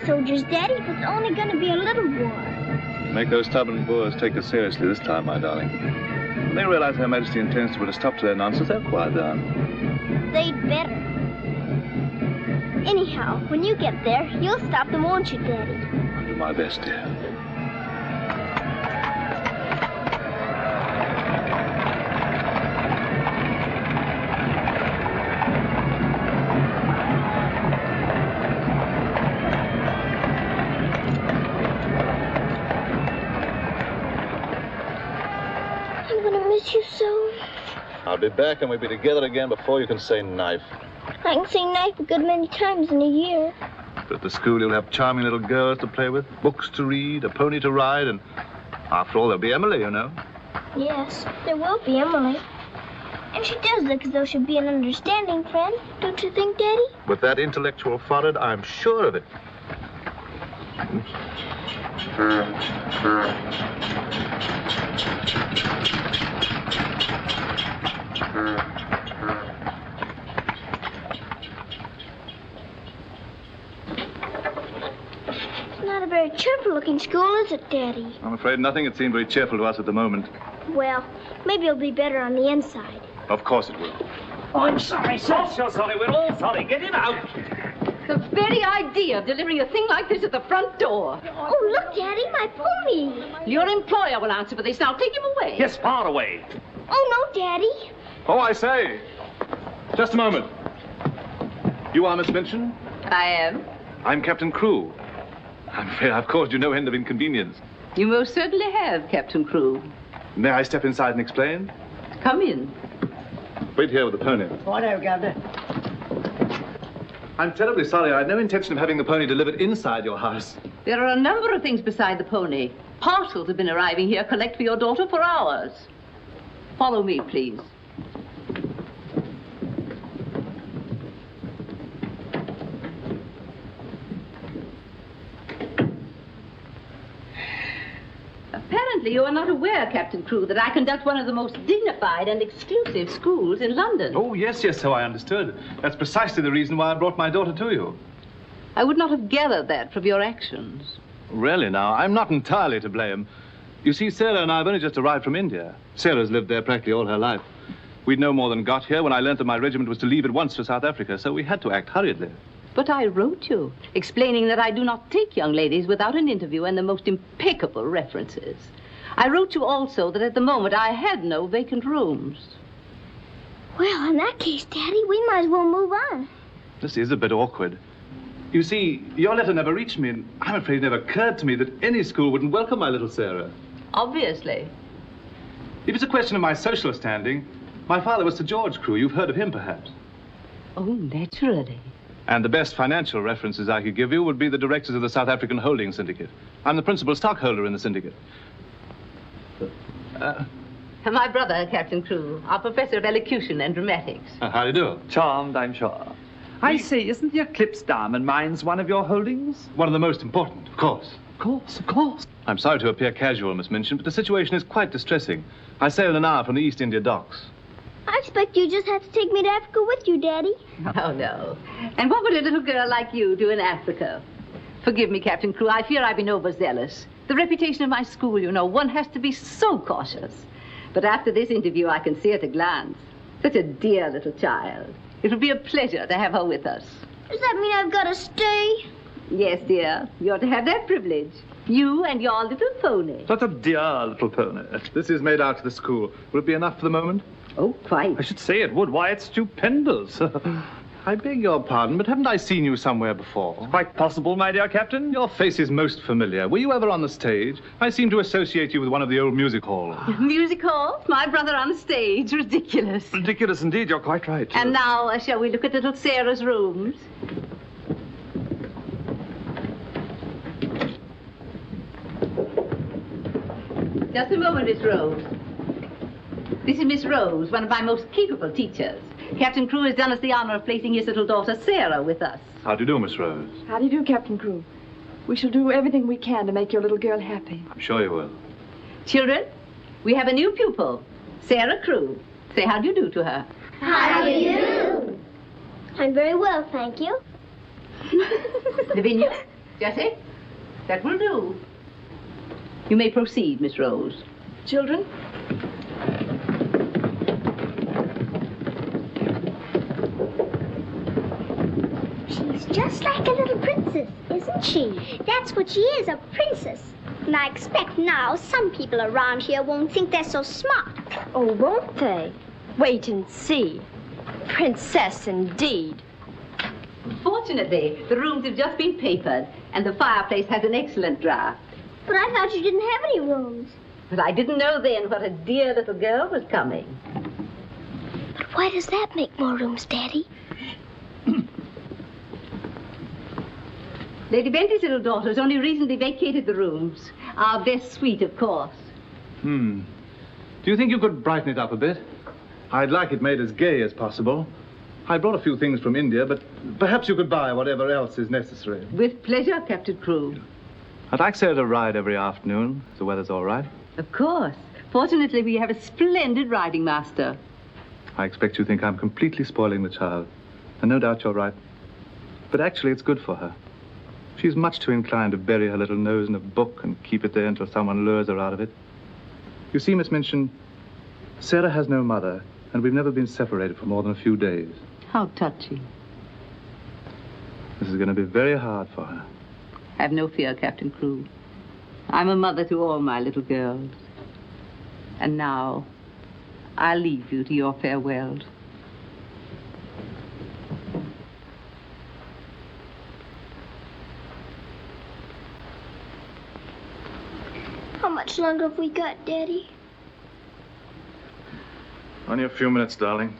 soldiers, Daddy, but it's only going to be a little war. Make those stubborn Boers take us seriously this time, my darling. When they realize Her Majesty intends to put a stop to their nonsense, they'll quiet down. They'd better. Anyhow, when you get there, you'll stop them, won't you, Daddy? I'll do my best, dear. You so. I'll be back and we'll be together again before you can say knife. I can say knife a good many times in a year. But at the school you'll have charming little girls to play with, books to read, a pony to ride, and after all there'll be Emily, you know. Yes, there will be Emily. And she does look as though she'd be an understanding friend, don't you think, Daddy? With that intellectual forehead, I'm sure of it. It's not a very cheerful-looking school, is it, Daddy? I'm afraid nothing had seemed very cheerful to us at the moment. Well, maybe it'll be better on the inside. Of course it will. Oh, I'm sorry, sir. You're sorry. We're all sorry. Get him out. The very idea of delivering a thing like this at the front door. Oh, look, Daddy, my pony. Your employer will answer for this. Now take him away. Yes, far away. Oh, no, Daddy. Oh, I say. Just a moment. You are Miss Minchin? I am. I'm Captain Crewe. I'm afraid I've caused you no end of inconvenience. You most certainly have, Captain Crewe. May I step inside and explain? Come in. Wait here with the pony. Righto, Governor. I'm terribly sorry. I had no intention of having the pony delivered inside your house. There are a number of things beside the pony. Parcels have been arriving here, collect for your daughter for hours. Follow me, please. Apparently, you are not aware, Captain Crewe, that I conduct one of the most dignified and exclusive schools in London. Oh, yes, so I understood. That's precisely the reason why I brought my daughter to you. I would not have gathered that from your actions. Really, now, I'm not entirely to blame. You see, Sarah and I have only just arrived from India. Sarah's lived there practically all her life. We'd no more than got here when I learnt that my regiment was to leave at once for South Africa, so we had to act hurriedly. But I wrote you, explaining that I do not take young ladies without an interview and the most impeccable references. I wrote you also that at the moment I had no vacant rooms. Well, in that case, Daddy, we might as well move on. This is a bit awkward. You see, your letter never reached me, and I'm afraid it never occurred to me that any school wouldn't welcome my little Sarah. Obviously. If it's a question of my social standing, my father was Sir George Crewe. You've heard of him, perhaps. Oh, naturally. And the best financial references I could give you would be the directors of the South African Holding Syndicate. I'm the principal stockholder in the syndicate. My brother, Captain Crewe, our professor of elocution and dramatics. How do you do? Charmed, I'm sure. I say, isn't the Eclipse Diamond Mines one of your holdings? One of the most important, of course. Of course. I'm sorry to appear casual, Miss Minchin, but the situation is quite distressing. I sail in an hour from the East India docks. I expect you just have to take me to Africa with you, Daddy. Oh, no. And what would a little girl like you do in Africa? Forgive me, Captain Crewe. I fear I've been overzealous. The reputation of my school, you know, one has to be so cautious. But after this interview, I can see at a glance. Such a dear little child. It would be a pleasure to have her with us. Does that mean I've got to stay? Yes, dear. You're to have that privilege. You and your little pony. What a dear little pony. This is made out to the school. Will it be enough for the moment? Oh, quite. I should say it would. Why, it's stupendous. I beg your pardon, but haven't I seen you somewhere before? Quite possible, my dear Captain. Your face is most familiar. Were you ever on the stage? I seem to associate you with one of the old music halls. Music hall? My brother on the stage. Ridiculous. Ridiculous indeed. You're quite right. And now, shall we look at little Sarah's rooms? Just a moment, Miss Rose. This is Miss Rose, one of my most capable teachers. Captain Crewe has done us the honor of placing his little daughter, Sarah, with us. How do you do, Miss Rose? How do you do, Captain Crewe? We shall do everything we can to make your little girl happy. I'm sure you will. Children, we have a new pupil, Sarah Crewe. Say how do you do to her. How do you do? I'm very well, thank you. Lavinia, Jessie, that will do. You may proceed, Miss Rose. Children? She's just like a little princess, isn't she? That's what she is, a princess. And I expect now some people around here won't think they're so smart. Oh, won't they? Wait and see. Princess, indeed. Fortunately, the rooms have just been papered, and the fireplace has an excellent draft. But I thought you didn't have any rooms. But I didn't know then what a dear little girl was coming. But why does that make more rooms, Daddy? Lady Bentley's little daughter has only recently vacated the rooms. Our best suite, of course. Do you think you could brighten it up a bit? I'd like it made as gay as possible. I brought a few things from India, but perhaps you could buy whatever else is necessary. With pleasure, Captain Crewe. I'd like Sarah to ride every afternoon, if the weather's all right. Of course. Fortunately, we have a splendid riding master. I expect you think I'm completely spoiling the child. And no doubt you're right. But actually, it's good for her. She's much too inclined to bury her little nose in a book and keep it there until someone lures her out of it. You see, Miss Minchin, Sarah has no mother, and we've never been separated for more than a few days. How touching. This is going to be very hard for her. Have no fear, Captain Crewe. I'm a mother to all my little girls. And now, I'll leave you to your farewells. How much longer have we got, Daddy? Only a few minutes, darling.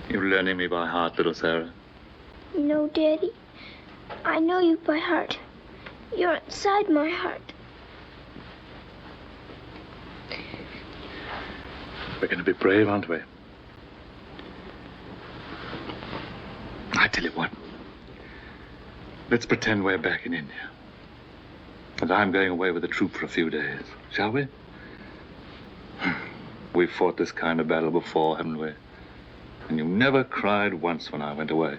You're learning me by heart, little Sarah. No, Daddy. I know you by heart. You're inside my heart. We're going to be brave, aren't we? I tell you what. Let's pretend we're back in India. And I'm going away with the troop for a few days. Shall we? We've fought this kind of battle before, haven't we? And you never cried once when I went away.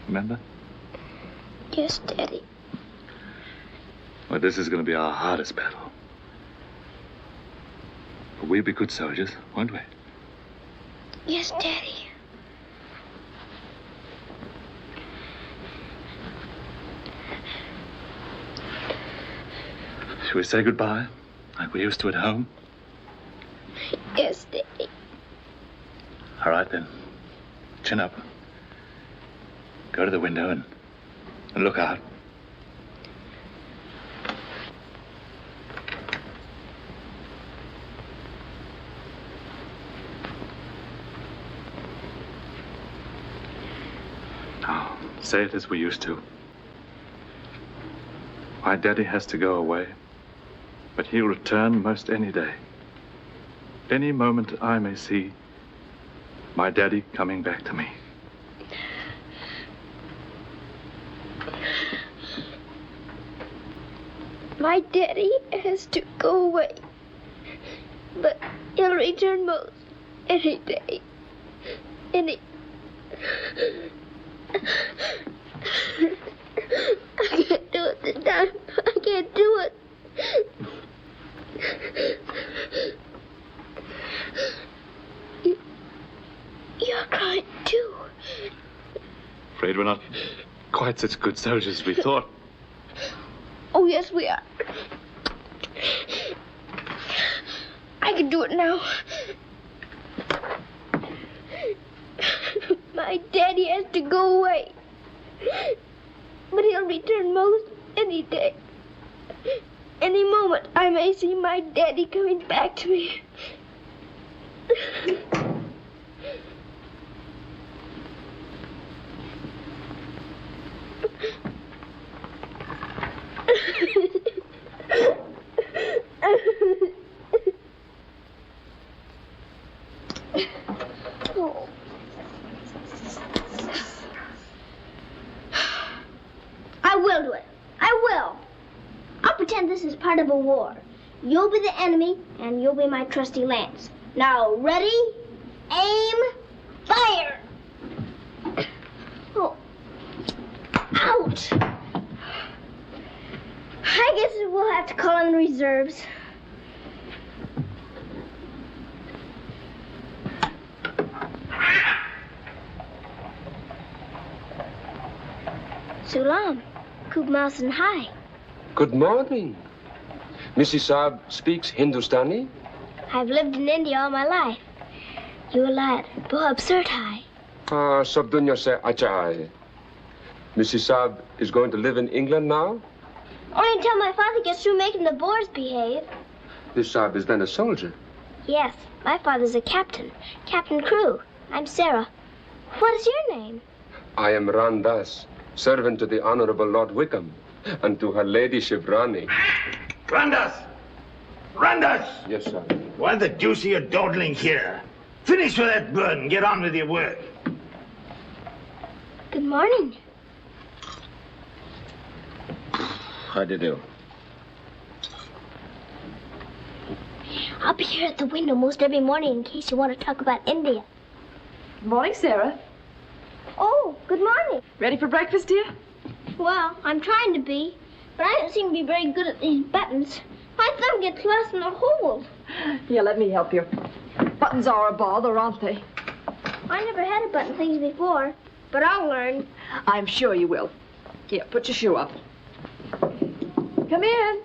Remember? Yes, Daddy. Well, this is going to be our hardest battle. But we'll be good soldiers, won't we? Yes, Daddy. Shall we say goodbye, like we used to at home? Yes, Daddy. All right, then. Chin up. Go to the window and look out. Now, say it as we used to. My daddy has to go away, but he'll return most any day. Any moment I may see my daddy coming back to me. My daddy has to go away, but he'll return most any day. I can't do it this time. I can't do it. You're crying too. Afraid we're not quite such good soldiers as we thought. Oh, yes, we are. I can do it now. My daddy has to go away, but he'll return most any day. Any moment, I may see my daddy coming back to me. Oh. I will do it. I will. I'll pretend this is part of a war. You'll be the enemy, and you'll be my trusty lance. Now, ready, aim, fire! Oh. Ouch! I guess we'll have to call in reserves. Sulam, Kub Mouse and Hi. Good morning. Mrs. Saab speaks Hindustani? I've lived in India all my life. You lad, Bob Surtai. Ah, sab dunya se acha hai. Mrs. Saab is going to live in England now? Only until my father gets through making the Boers behave. This Saab is then a soldier. Yes, my father's a captain. Captain Crew. I'm Sarah. What is your name? I am Ran Das, servant to the Honorable Lord Wickham, and to her ladyship Rani. Randas! Randas! Yes, sir. Why the deuce are you dawdling here? Finish with that bird and get on with your work. Good morning. How do you do? I'll be here at the window most every morning in case you want to talk about India. Good morning, Sarah. Oh, good morning. Ready for breakfast, dear? Well, I'm trying to be, but I don't seem to be very good at these buttons. My thumb gets lost in the hole. Here, let me help you. Buttons are a bother, aren't they? I never had to button things before, but I'll learn. I'm sure you will. Here, put your shoe up. Come in.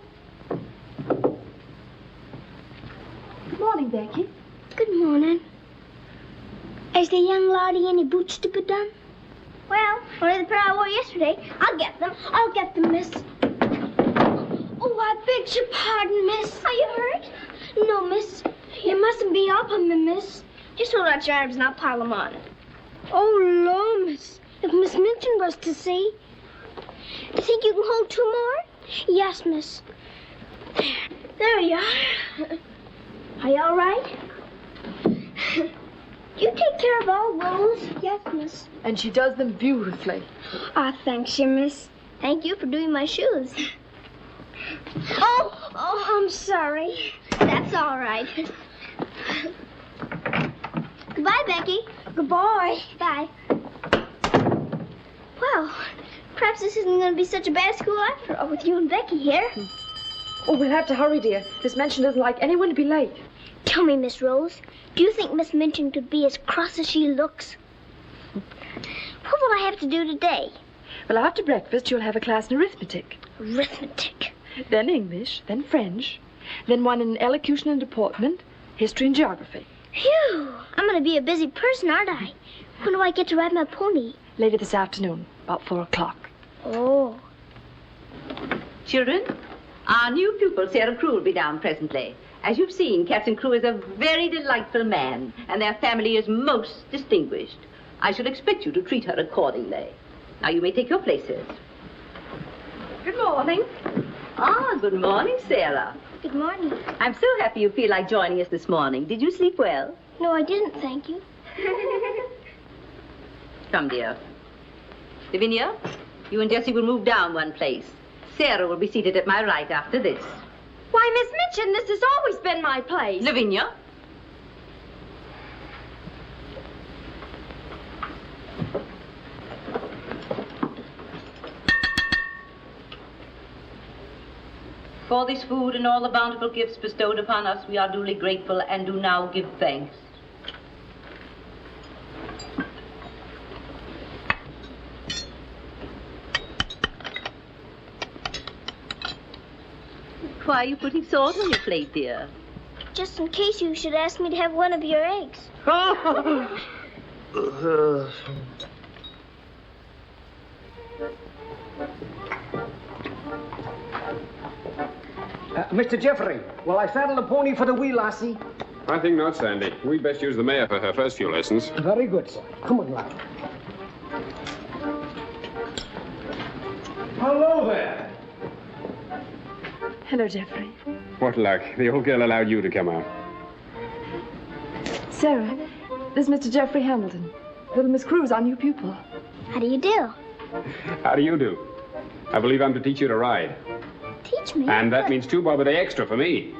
Good morning, Becky. Good morning. Is the young laddie any boots to put on? Well, only the pair I wore yesterday. I'll get them. I'll get them, miss. Oh, I beg your pardon, miss. Are you hurt? No, miss. You mustn't be up on me, miss. Just hold out your arms and I'll pile them on. Oh, Lord, miss. If Miss Minchin was to see. Do you think you can hold two more? Yes, miss. There you are. Are you all right? You take care of all those? Yes, miss. And she does them beautifully. Ah, thanks, you, miss. Thank you for doing my shoes. Oh, I'm sorry. That's all right. Goodbye, Becky. Goodbye. Bye. Well, perhaps this isn't going to be such a bad school after all with you and Becky here. Oh, we'll have to hurry, dear. Miss Minchin doesn't like anyone to be late. Tell me, Miss Rose, do you think Miss Minchin could be as cross as she looks? What will I have to do today? Well, after breakfast, you'll have a class in arithmetic. Arithmetic. Then English, then French, then one in elocution and deportment, history and geography. Phew! I'm going to be a busy person, aren't I? When do I get to ride my pony? Later this afternoon, about 4 o'clock. Oh. Children, our new pupil, Sarah Crew, will be down presently. As you've seen, Captain Crew is a very delightful man, and their family is most distinguished. I shall expect you to treat her accordingly. Now, you may take your places. Good morning. Ah, good morning, Sarah. Good morning. I'm so happy you feel like joining us this morning. Did you sleep well? No, I didn't, thank you. Come, dear. Lavinia, you and Jessie will move down one place. Sarah will be seated at my right after this. Why, Miss Minchin, this has always been my place. Lavinia. For this food and all the bountiful gifts bestowed upon us, we are duly grateful and do now give thanks. Why are you putting salt on your plate, dear? Just in case you should ask me to have one of your eggs. Mr. Jeffrey, will I saddle the pony for the wee lassie? I think not, Sandy. We'd best use the mare for her first few lessons. Very good, sir. Come on, lad. Hello there. Hello, Jeffrey. What luck. The old girl allowed you to come out. Sarah, this is Mr. Jeffrey Hamilton. Little Miss Crew is our new pupil. How do you do? How do you do? I believe I'm to teach you to ride. Teach me. And that means 2 bob a day extra for me.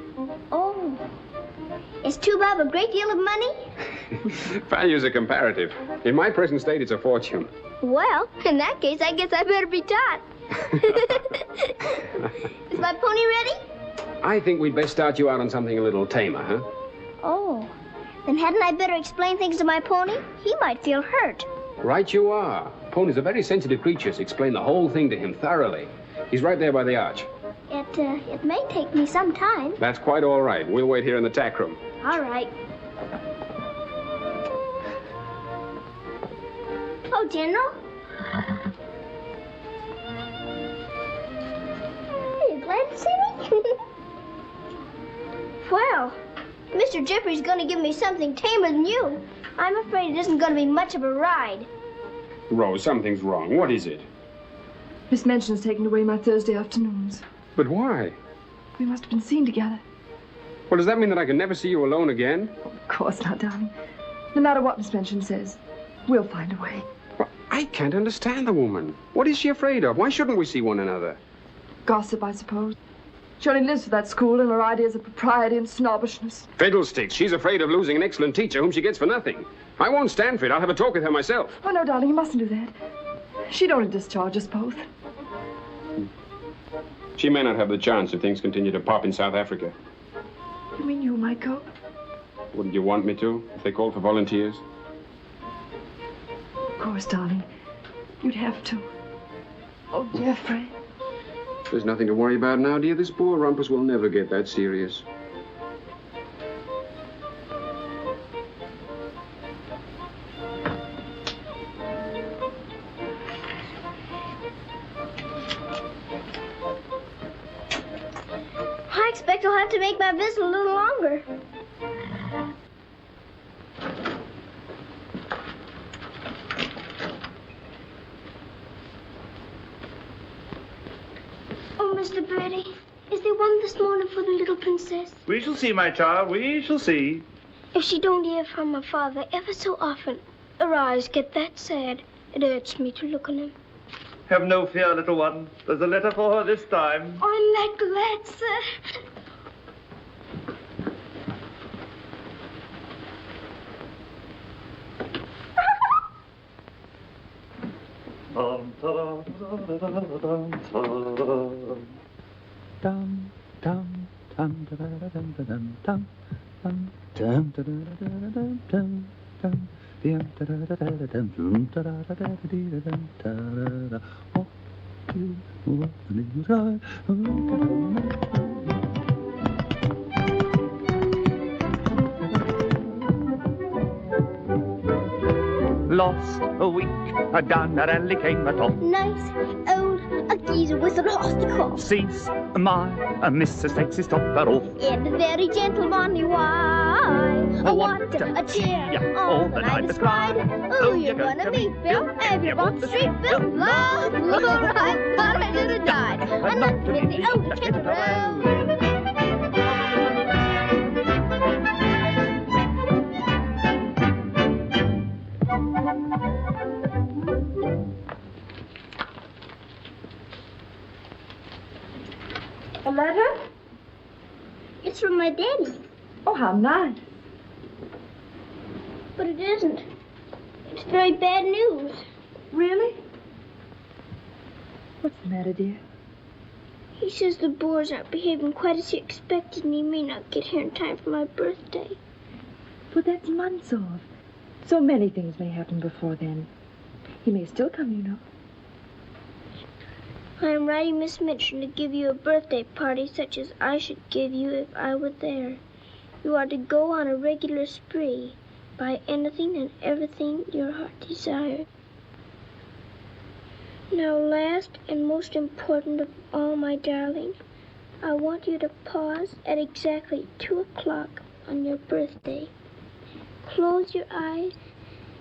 Is 2 bob a great deal of money? Values are comparative. In my present state, it's a fortune. Well, in that case, I guess I better be taught. Is my pony ready? I think we'd best start you out on something a little tamer, huh? Oh, then hadn't I better explain things to my pony? He might feel hurt. Right you are. Ponies are very sensitive creatures. Explain the whole thing to him thoroughly. He's right there by the arch. It may take me some time. That's quite all right. We'll wait here in the tack room. All right. Oh, General. Are you glad to see me? Well, Mr. Jeffrey's going to give me something tamer than you. I'm afraid it isn't going to be much of a ride. Rose, something's wrong. What is it? Miss Minchin's taken away my Thursday afternoons. But why? We must have been seen together. Well, does that mean that I can never see you alone again? Of course not, darling. No matter what Miss Minchin says, we'll find a way. Well, I can't understand the woman. What is she afraid of? Why shouldn't we see one another? Gossip, I suppose. She only lives for that school and her ideas of propriety and snobbishness. Fiddlesticks. She's afraid of losing an excellent teacher whom she gets for nothing. I won't stand for it. I'll have a talk with her myself. Oh, no, darling, you mustn't do that. She'd only discharge us both. She may not have the chance if things continue to pop in South Africa. You mean you might go? Wouldn't you want me to, if they called for volunteers? Of course, darling. You'd have to. Oh, Jeffrey. There's nothing to worry about now, dear. This poor rumpus will never get that serious. I expect I'll have to make my visit a little longer. Oh, Mr. Birdie, is there one this morning for the little princess? We shall see, my child. We shall see. If she don't hear from her father ever so often, her eyes get that sad. It hurts me to look on them. Have no fear, little one. There's a letter for her this time. Oh, I'm that glad, sir. Lost a week, down that alley came a top. Nice old a geezer with a rusty crop. Sees my Mrs. takes his topper off. In a very gentle bonny way. What a cheer all the night is cried. Oh, you're gonna meet Bill, and you're on the street, Bill. Love, I thought I should have died. I'm not in the old kid road. A letter? It's from my daddy. Oh, how nice. But it isn't. It's very bad news. Really? What's the matter, dear? He says the Boers aren't behaving quite as he expected, and he may not get here in time for my birthday. But that's months off. So many things may happen before then. He may still come, you know. I am writing Miss Minchin to give you a birthday party such as I should give you if I were there. You are to go on a regular spree, buy anything and everything your heart desires. Now, last and most important of all, my darling, I want you to pause at exactly 2 o'clock on your birthday. Close your eyes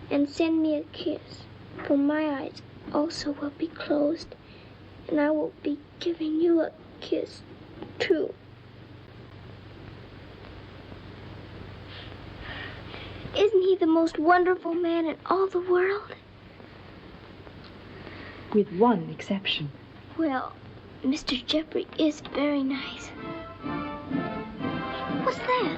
and send me a kiss, for my eyes also will be closed. And I will be giving you a kiss, too. Isn't he the most wonderful man in all the world? With one exception. Well, Mr. Jeffrey is very nice. What's that?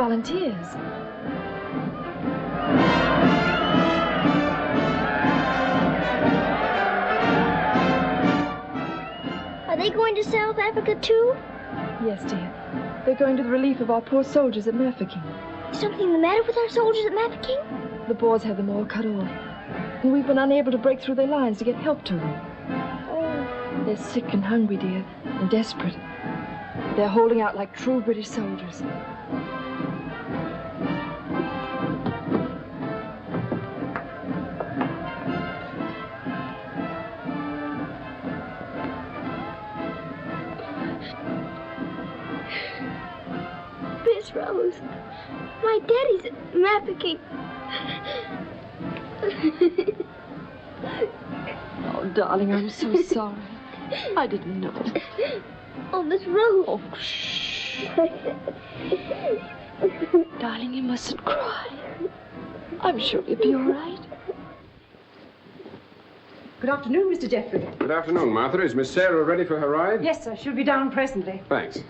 volunteers. Are they going to South Africa, too? Yes, dear. They're going to the relief of our poor soldiers at Mafeking. Is something the matter with our soldiers at Mafeking? The Boers had them all cut off. And we've been unable to break through their lines to get help to them. Oh. They're sick and hungry, dear, and desperate. They're holding out like true British soldiers. Miss Rose, my daddy's at Mafeking. Oh, darling, I'm so sorry. I didn't know. Oh, Miss Rose. Oh, shh. Darling, you mustn't cry. I'm sure you'll be all right. Good afternoon, Mr. Jeffrey. Good afternoon, Martha. Is Miss Sarah ready for her ride? Yes, sir. She'll be down presently. Thanks.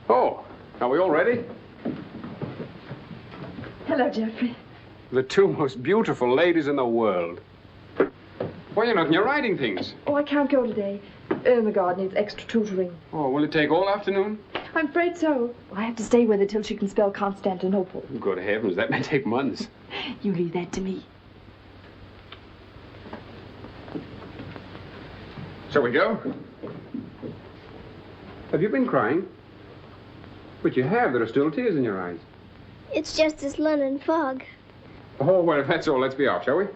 Oh, are we all ready? Hello, Jeffrey. The two most beautiful ladies in the world. Why, you're not in your riding things. Oh, I can't go today. Ermengarde needs extra tutoring. Oh, will it take all afternoon? I'm afraid so. I have to stay with her till she can spell Constantinople. Good heavens, that may take months. You leave that to me. Shall we go? Have you been crying? But you have. There are still tears in your eyes. It's just this London fog. Oh, well, if that's all, let's be off, shall we?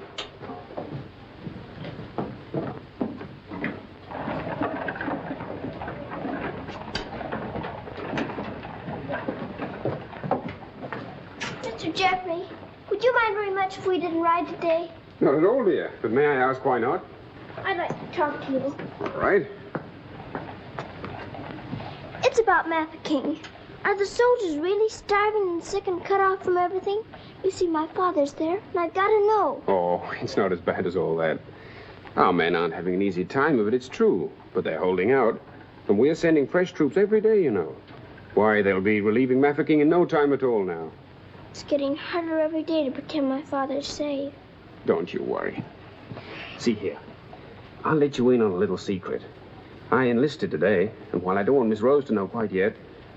Mr. Jeffrey, would you mind very much if we didn't ride today? Not at all, dear. But may I ask why not? I'd like to talk to you. All right. It's about Mafeking. Are the soldiers really starving and sick and cut off from everything? You see, my father's there, and I've got to know. Oh, it's not as bad as all that. Our men aren't having an easy time of it, it's true. But they're holding out. And we're sending fresh troops every day, you know. Why, they'll be relieving Mafeking in no time at all now. It's getting harder every day to pretend my father's safe. Don't you worry. See here. I'll let you in on a little secret. I enlisted today, and while I don't want Miss Rose to know quite yet,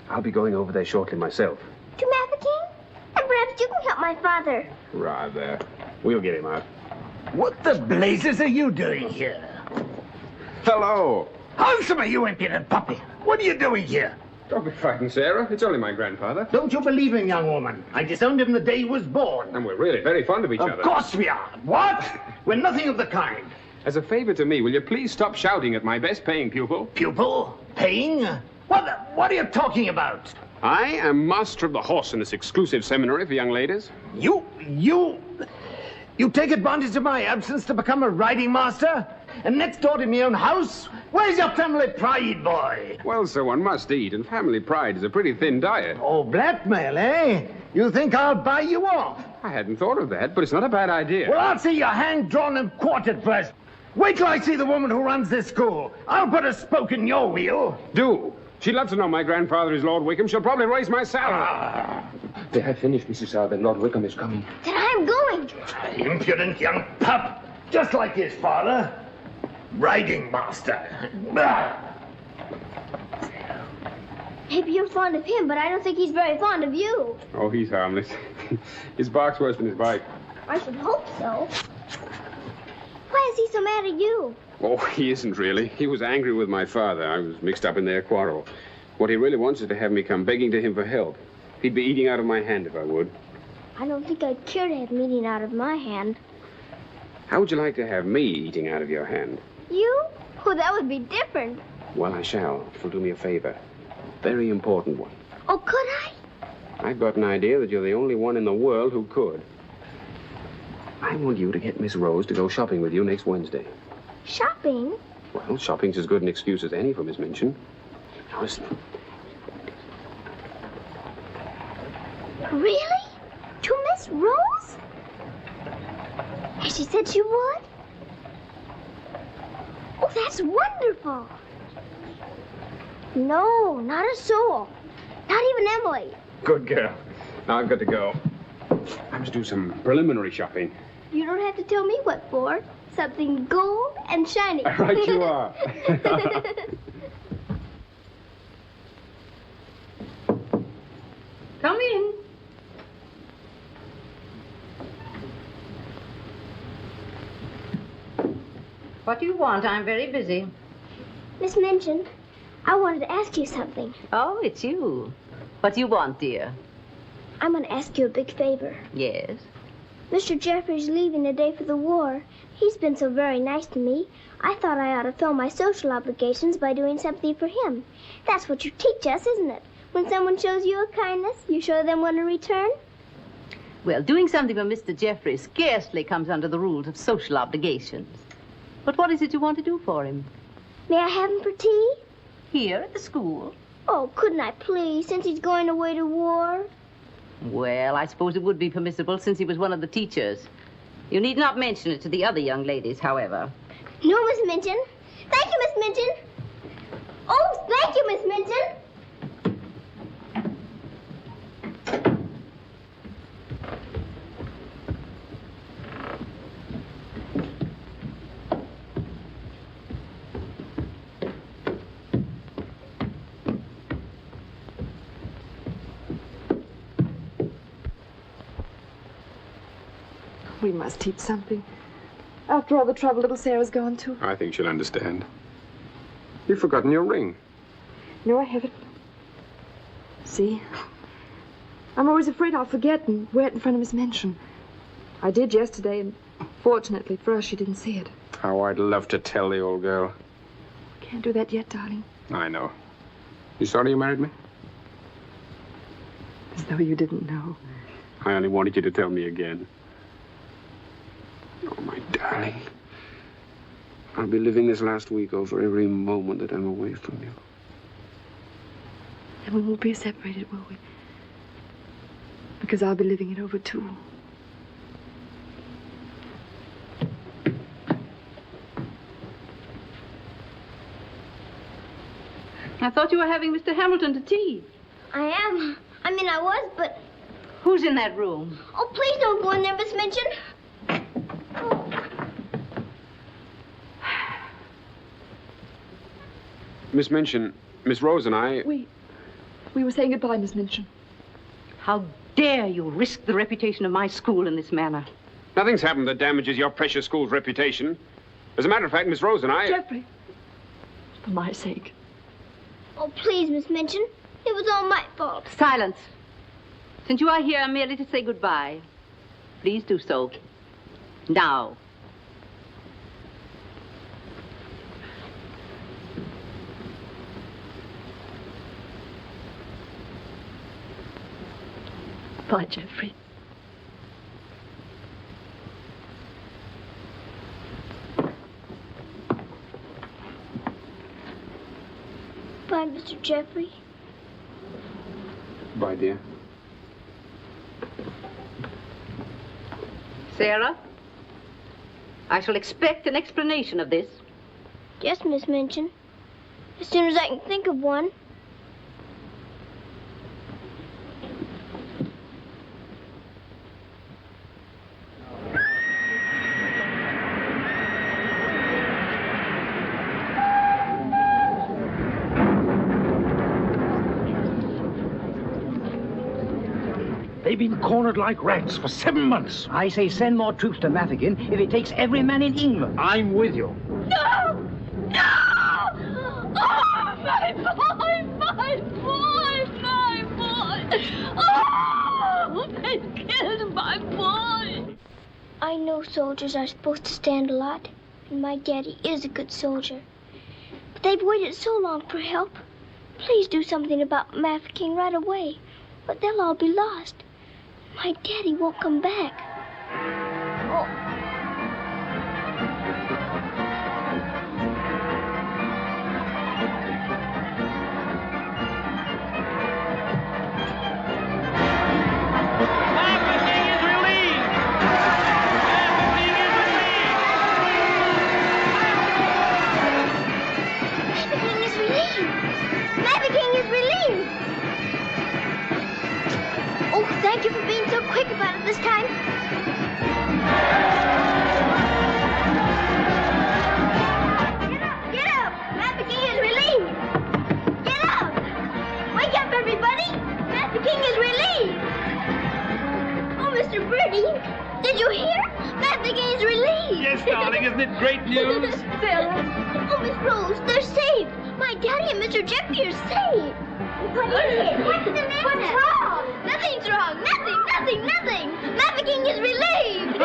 I'll be going over there shortly myself. To Mafeking? And perhaps you can help my father. Rather. We'll get him out. What the blazes are you doing here? Hello. Handsome, you impudent puppy. What are you doing here? Don't be frightened, Sarah. It's only my grandfather. Don't you believe him, young woman? I disowned him the day he was born. And we're really very fond of each other. Of course we are. What? We're nothing of the kind. As a favor to me, will you please stop shouting at my best-paying pupil? Pupil? Paying? What are you talking about? I am master of the horse in this exclusive seminary for young ladies. You take advantage of my absence to become a riding master? And next door to my own house? Where's your family pride, boy? Well, sir, one must eat, and family pride is a pretty thin diet. Oh, blackmail, eh? You think I'll buy you off? I hadn't thought of that, but it's not a bad idea. Well, I'll see you hanged, drawn, and quartered first. Wait till I see the woman who runs this school. I'll put a spoke in your wheel. Do. She'd love to know my grandfather is Lord Wickham. She'll probably raise my salary. They have finished, Mrs. Alden. Lord Wickham is coming. Then I'm going. Impudent young pup. Just like his father. Riding master. Maybe you're fond of him, but I don't think he's very fond of you. Oh, he's harmless. His bark's worse than his bite. I should hope so. Why is he so mad at you? Oh, he isn't really. He was angry with my father. I was mixed up in their quarrel. What he really wants is to have me come begging to him for help. He'd be eating out of my hand if I would. I don't think I'd care to have meat eaten out of my hand. How would you like to have me eating out of your hand? You? Oh, that would be different. Well, I shall, if you'll do me a favor. Very important one. Oh, could I? I've got an idea that you're the only one in the world who could. I want you to get Miss Rose to go shopping with you next Wednesday. Shopping? Well, shopping's as good an excuse as any for Miss Minchin. Now, listen. Really? To Miss Rose? Has she said she would? Oh, that's wonderful. No, not a soul. Not even Emily. Good girl. Now I've got to go. I must do some preliminary shopping. You don't have to tell me what for. Something gold and shiny. Right you are. Come in. What do you want? I'm very busy. Miss Minchin, I wanted to ask you something. Oh, it's you. What do you want, dear? I'm going to ask you a big favor. Yes? Mr. Jeffrey's leaving the day for the war. He's been so very nice to me. I thought I ought to fill my social obligations by doing something for him. That's what you teach us, isn't it? When someone shows you a kindness, you show them one in return? Well, doing something for Mr. Jeffrey scarcely comes under the rules of social obligations. But what is it you want to do for him? May I have him for tea? Here at the school? Oh, couldn't I please, since he's going away to war? Well, I suppose it would be permissible since he was one of the teachers. You need not mention it to the other young ladies, however. No, Miss Minchin. Thank you, Miss Minchin. Oh, thank you, Miss Minchin. We must teach something. After all the trouble little Sarah's gone to. I think she'll understand. You've forgotten your ring. No, I haven't. See? I'm always afraid I'll forget and wear it in front of Miss Minchin. I did yesterday, and fortunately for us, she didn't see it. How I'd love to tell the old girl. Can't do that yet, darling. I know. You sorry you married me? As though you didn't know. I only wanted you to tell me again. Oh, my darling. I'll be living this last week over every moment that I'm away from you. And we won't be separated, will we? Because I'll be living it over, too. I thought you were having Mr. Hamilton to tea. I am. I mean, I was, but... Who's in that room? Oh, please don't go in there, Miss Minchin. Miss Minchin, Miss Rose and I... We were saying goodbye, Miss Minchin. How dare you risk the reputation of my school in this manner? Nothing's happened that damages your precious school's reputation. As a matter of fact, Miss Rose and I... Jeffrey, for my sake. Oh, please, Miss Minchin. It was all my fault. Silence. Since you are here merely to say goodbye, please do so. Now. Bye, Jeffrey. Bye, Mr. Jeffrey. Bye, dear. Sarah, I shall expect an explanation of this. Yes, Miss Minchin. As soon as I can think of one. They've been cornered like rats for 7 months. I say send more troops to Mafeking if it takes every man in England. I'm with you. No! No! Oh, my boy! My boy! My boy! Oh! They killed my boy! I know soldiers are supposed to stand a lot, and my daddy is a good soldier. But they've waited so long for help. Please do something about Mafeking right away, or they'll all be lost. My daddy won't come back. Oh. Mafeking is relieved! enough this time? Get up! Mafeking is relieved! Get up! Wake up, everybody! Mafeking is relieved! Oh, Mr. Birdie, did you hear? Mafeking is relieved! Yes, darling, isn't it great news? Sarah! Oh, Miss Rose, they're saved! My daddy and Mr. Jeffrey are saved! What is it? What's the matter? What's wrong? Nothing's wrong! Nothing! Mafeking is relieved! Children!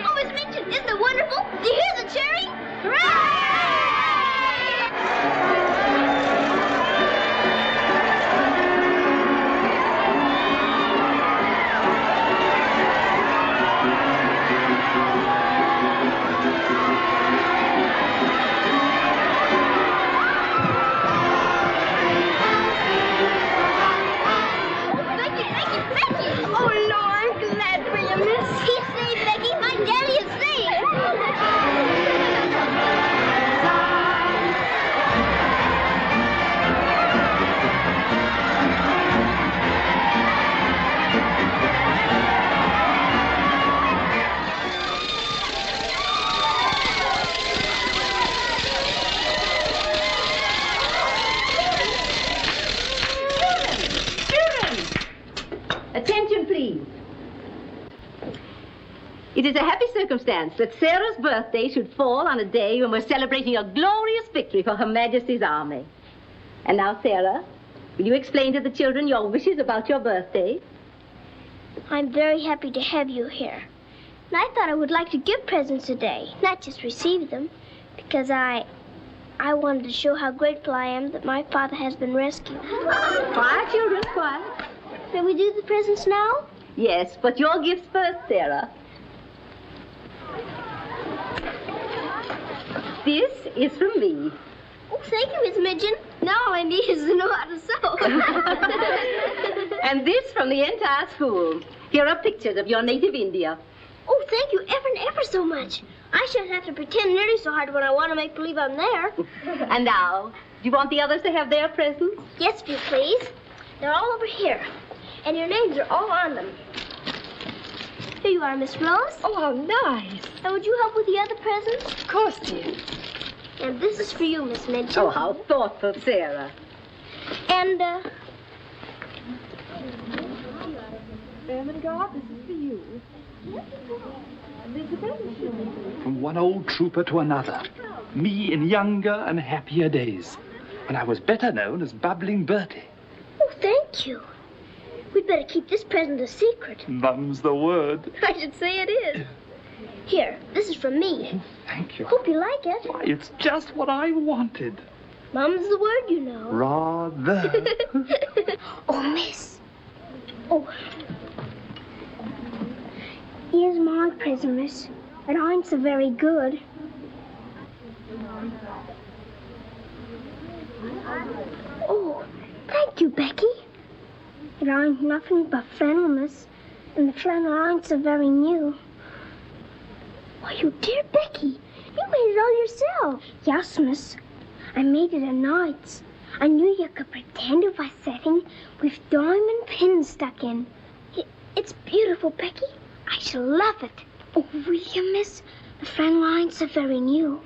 Oh, Miss Minchin, isn't it wonderful? Do you hear the cheering? Hooray! Attention, please. It is a happy circumstance that Sarah's birthday should fall on a day when we're celebrating a glorious victory for Her Majesty's army. And now, Sarah, will you explain to the children your wishes about your birthday? I'm very happy to have you here. And I thought I would like to give presents today, not just receive them, because I wanted to show how grateful I am that my father has been rescued. Quiet, children, quiet. Can we do the presents now? Yes, but your gifts first, Sarah. This is from me. Oh, thank you, Miss Midgeon. Now all I need is to know how to sew. And this from the entire school. Here are pictures of your native India. Oh, thank you ever and ever so much. I shan't have to pretend nearly so hard when I want to make believe I'm there. And now, do you want the others to have their presents? Yes, if you please. They're all over here. And your names are all on them. Here you are, Miss Rose. Oh, how nice. And would you help with the other presents? Of course, dear. And this is for you, Miss Midgeon. Oh, how thoughtful, Sarah. And, Ermengarde, this is for you. From one old trooper to another. Me in younger and happier days, when I was better known as Bubbling Bertie. Oh, thank you. We'd better keep this present a secret. Mum's the word. I should say it is. Here, this is from me. Thank you. Hope you like it. Why, it's just what I wanted. Mum's the word, you know. Rather. Oh, miss. Oh. Here's my present, miss. But I'm so very good. Oh, thank you, Becky. But I'm nothing but flannel, miss. And the flannel ain't so very new. Why, you dear Becky, you made it all yourself. Yes, miss. I made it at nights. I knew you could pretend it was setting with diamond pins stuck in. It's beautiful, Becky. I shall love it. Oh, will you, miss? The flannel ain't so very new.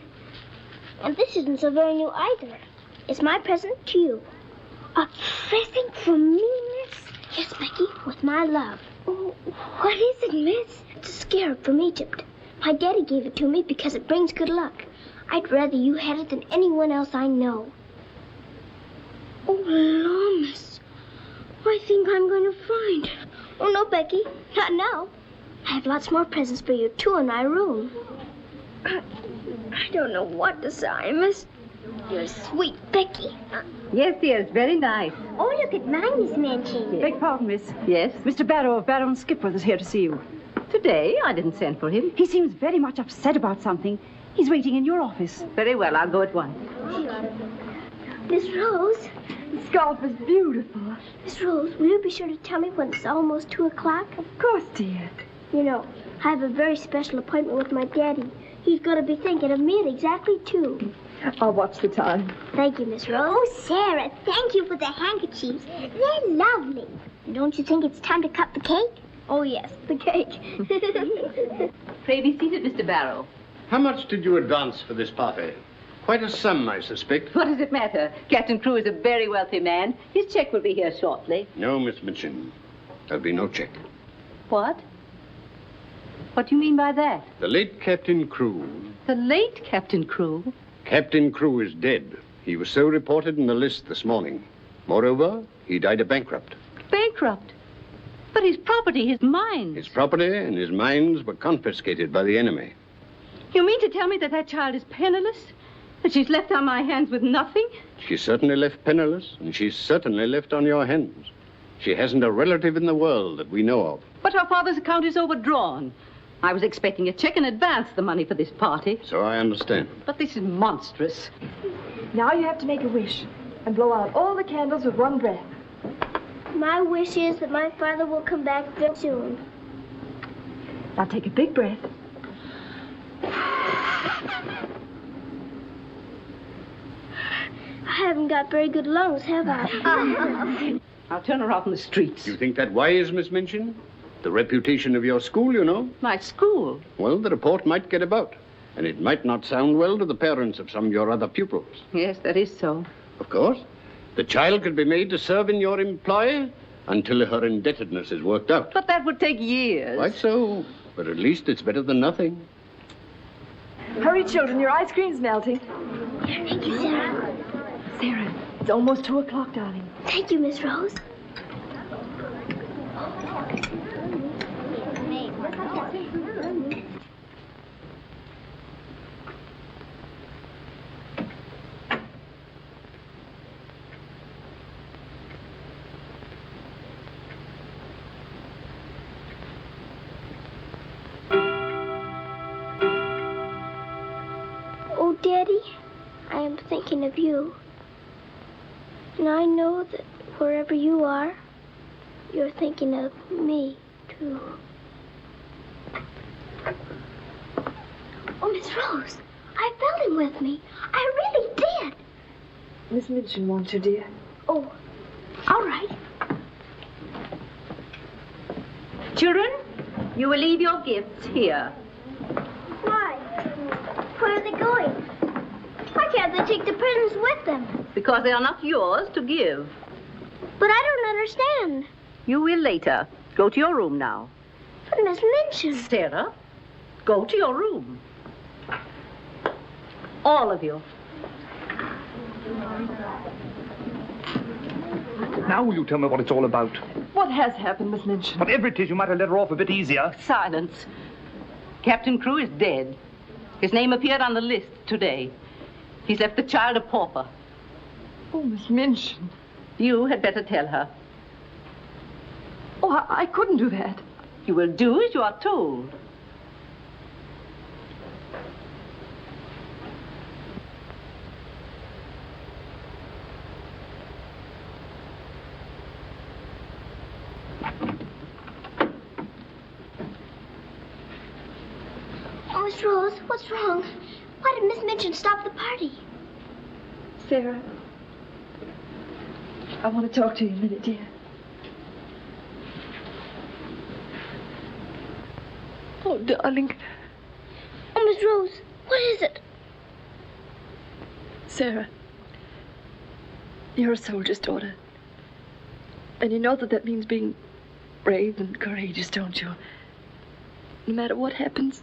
And this isn't so very new either. It's my present to you. A present from me, miss? Yes, Becky, with my love. Oh, what is it, miss? It's a scarab from Egypt. My daddy gave it to me because it brings good luck. I'd rather you had it than anyone else I know. Oh, Lord, miss. I think I'm going to find it. Oh, no, Becky. Not now. I have lots more presents for you, too, in my room. I don't know what to say, miss. You're sweet, Becky. Yes, dear, it's very nice. Oh, look at mine, Miss Manchin. Beg pardon, miss. Yes? Mr. Barrow of Barrow and Skipworth is here to see you. Today? I didn't send for him. He seems very much upset about something. He's waiting in your office. Very well, I'll go at once. Miss Rose. The scarf is beautiful. Miss Rose, will you be sure to tell me when it's almost 2 o'clock? Of course, dear. You know, I have a very special appointment with my daddy. He's going to be thinking of me at exactly 2. I'll watch the time. Thank you, Miss Rose. Oh, Sarah, thank you for the handkerchiefs. They're lovely. Don't you think it's time to cut the cake? Oh, yes, the cake. Pray be seated, Mr. Barrow. How much did you advance for this party? Quite a sum, I suspect. What does it matter? Captain Crewe is a very wealthy man. His check will be here shortly. No, Miss Minchin. There'll be no check. What? What do you mean by that? The late Captain Crewe. The late Captain Crewe? Captain Crewe is dead. He was so reported in the list this morning. Moreover, he died a bankrupt. Bankrupt? But his property, his mines. His property and his mines were confiscated by the enemy. You mean to tell me that that child is penniless? That she's left on my hands with nothing? She's certainly left penniless, and she's certainly left on your hands. She hasn't a relative in the world that we know of. But her father's account is overdrawn. I was expecting a check in advance, the money for this party. So I understand. But this is monstrous. Now you have to make a wish and blow out all the candles with one breath. My wish is that my father will come back very soon. Now take a big breath. I haven't got very good lungs, have I? I'll turn her out in the streets. You think that wise, Miss Minchin? The reputation of your school, you know. My school? Well, the report might get about, and it might not sound well to the parents of some of your other pupils. Yes, that is so. Of course. The child could be made to serve in your employ until her indebtedness is worked out. But that would take years. Quite so. But at least it's better than nothing. Hurry, children, your ice cream's melting. Here, thank you, Sarah. Sarah, it's almost 2 o'clock, darling. Thank you, Miss Rose. Oh, Daddy, I am thinking of you. And I know that wherever you are, you're thinking of me, too. Oh, Miss Rose, I felt him with me. I really did. Miss Minchin wants you, dear. Oh, all right. Children, you will leave your gifts here. Why? Where are they going? Why can't they take the presents with them? Because they are not yours to give. But I don't understand. You will later. Go to your room now. But Miss Minchin. Sarah, go to your room. All of you. Now will you tell me what it's all about? What has happened, Miss Minchin? Whatever it is, you might have let her off a bit easier. Silence. Captain Crewe is dead. His name appeared on the list today. He's left the child a pauper. Oh, Miss Minchin. You had better tell her. Oh, I couldn't do that. You will do as you are told. Oh, Miss Rose, what's wrong? Why did Miss Minchin stop the party? Sarah, I want to talk to you a minute, dear. Oh, darling. Oh, Miss Rose, what is it? Sarah, you're a soldier's daughter. And you know that that means being brave and courageous, don't you? No matter what happens.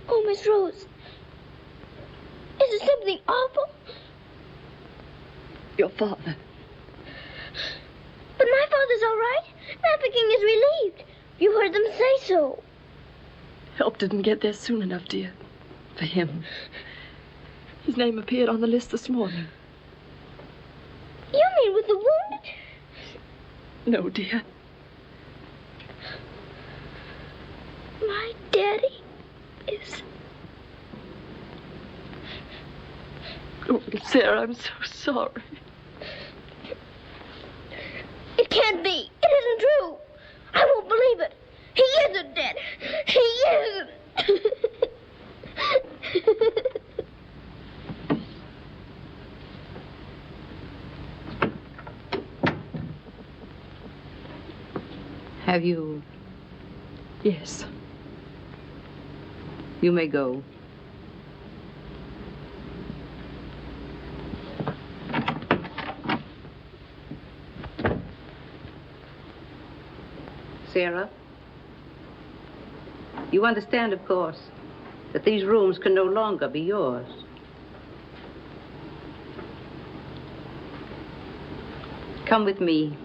Oh, Miss Rose, is it something awful? Your father. But my father's all right. Mafeking is relieved. You heard them say so. Help didn't get there soon enough, dear. For him. His name appeared on the list this morning. You mean with the wounded? No, dear. My daddy is... Oh, Sarah, I'm so sorry. It can't be. It isn't true. I won't believe it. He isn't dead. He isn't. Have you? Yes. You may go. Sarah, you understand, of course, that these rooms can no longer be yours. Come with me.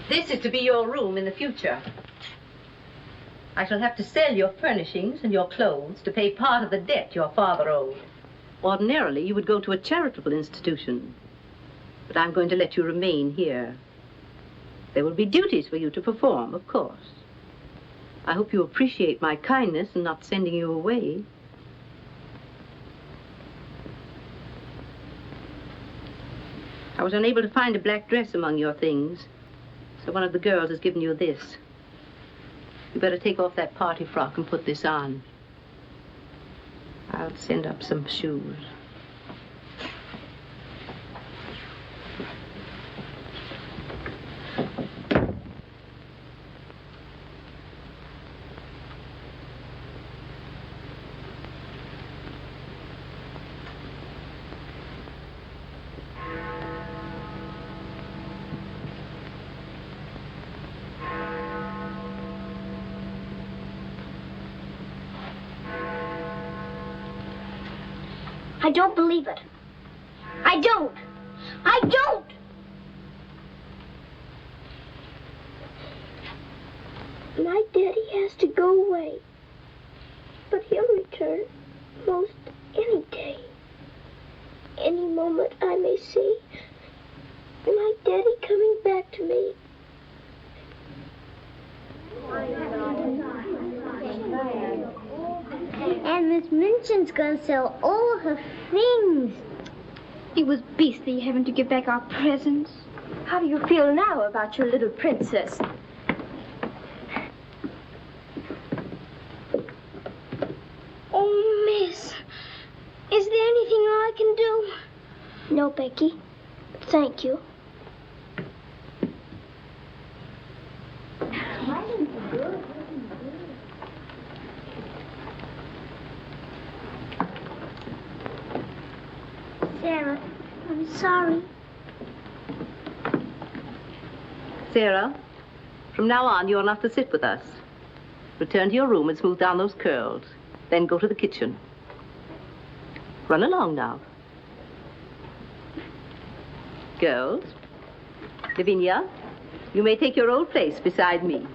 This is to be your room in the future. I shall have to sell your furnishings and your clothes to pay part of the debt your father owed. Ordinarily, you would go to a charitable institution, but I'm going to let you remain here. There will be duties for you to perform, of course. I hope you appreciate my kindness in not sending you away. I was unable to find a black dress among your things, so one of the girls has given you this. You better take off that party frock and put this on. I'll send up some shoes. I don't believe it. I don't. I don't! My daddy has to go away. But he'll return most any day. Any moment I may see my daddy coming back to me. And Miss Minchin's gonna sell all her things. It was beastly having to give back our presents. How do you feel now about your little princess? Oh, Miss, is there anything I can do? No, Becky. Thank you. Sarah, I'm sorry. Sarah, from now on, you're not to sit with us. Return to your room and smooth down those curls. Then go to the kitchen. Run along now. Girls, Lavinia, you may take your old place beside me.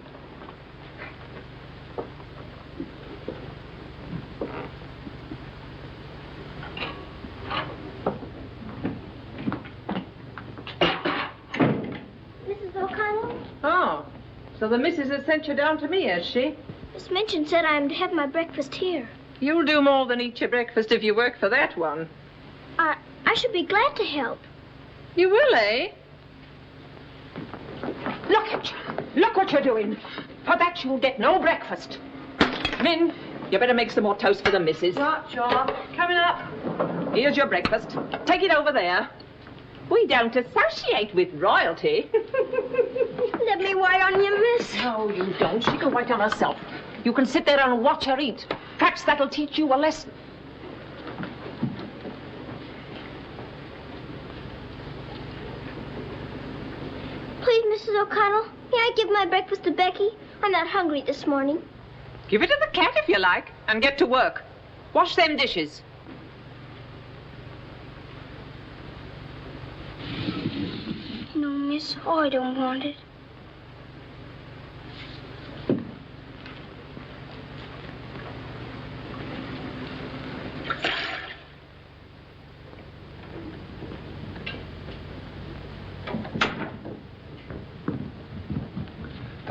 So the missus has sent you down to me, has she? Miss Minchin said I'm to have my breakfast here. You'll do more than eat your breakfast if you work for that one. I should be glad to help. You will, eh? Look at you. Look what you're doing. For that you'll get no breakfast. Come in. You better make some more toast for the missus. Right, sure. Coming up. Here's your breakfast. Take it over there. We don't associate with royalty. Let me wait on you, miss. No, you don't. She can wait on herself. You can sit there and watch her eat. Perhaps that'll teach you a lesson. Please, Mrs. O'Connell, may I give my breakfast to Becky? I'm not hungry this morning. Give it to the cat if you like, and get to work. Wash them dishes. No, miss, I don't want it.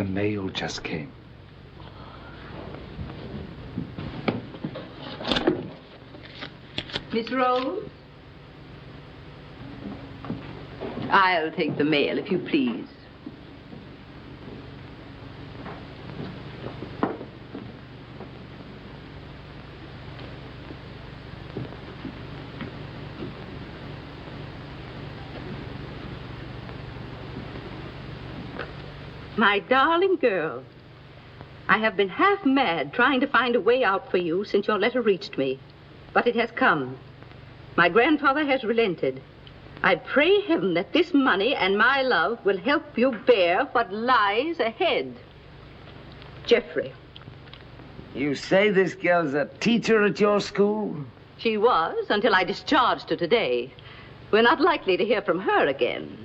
The mail just came. Miss Rose? I'll take the mail, if you please. My darling girl, I have been half mad trying to find a way out for you since your letter reached me. But it has come. My grandfather has relented. I pray heaven that this money and my love will help you bear what lies ahead. Jeffrey. You say this girl's a teacher at your school? She was, until I discharged her today. We're not likely to hear from her again.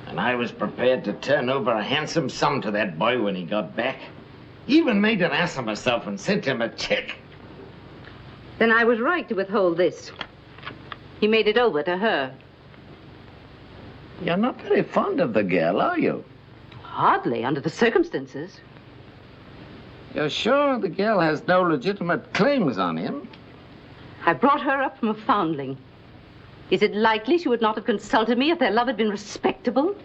And I was prepared to turn over a handsome sum to that boy when he got back. Even made an ass of myself and sent him a check. Then I was right to withhold this. He made it over to her. You're not very fond of the girl, are you? Hardly, under the circumstances. You're sure the girl has no legitimate claims on him? I brought her up from a foundling. Is it likely she would not have consulted me if their love had been respectable?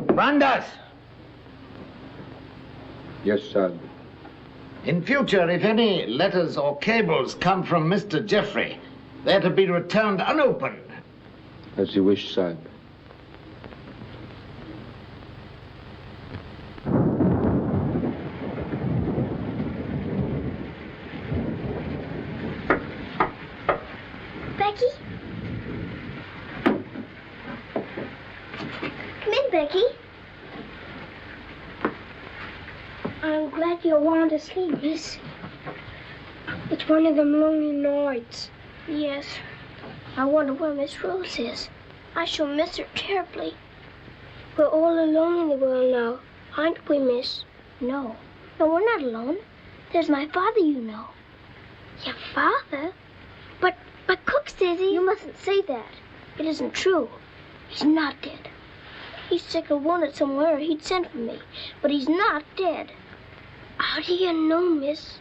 Brandas! Yes, sir. In future, if any letters or cables come from Mr. Jeffrey, they're to be returned unopened. As you wish, sir. Becky? Come in, Becky. I'm glad you want to sleep, miss. It's one of them lonely nights. Yes. I wonder where Miss Rose is. I shall miss her terribly. We're all alone in the world now, aren't we, miss? No. No, we're not alone. There's my father, you know. Your father? But Cook says You mustn't say that. It isn't true. He's not dead. He's sick or wounded somewhere, or he'd send for me. But he's not dead. How do you know, miss?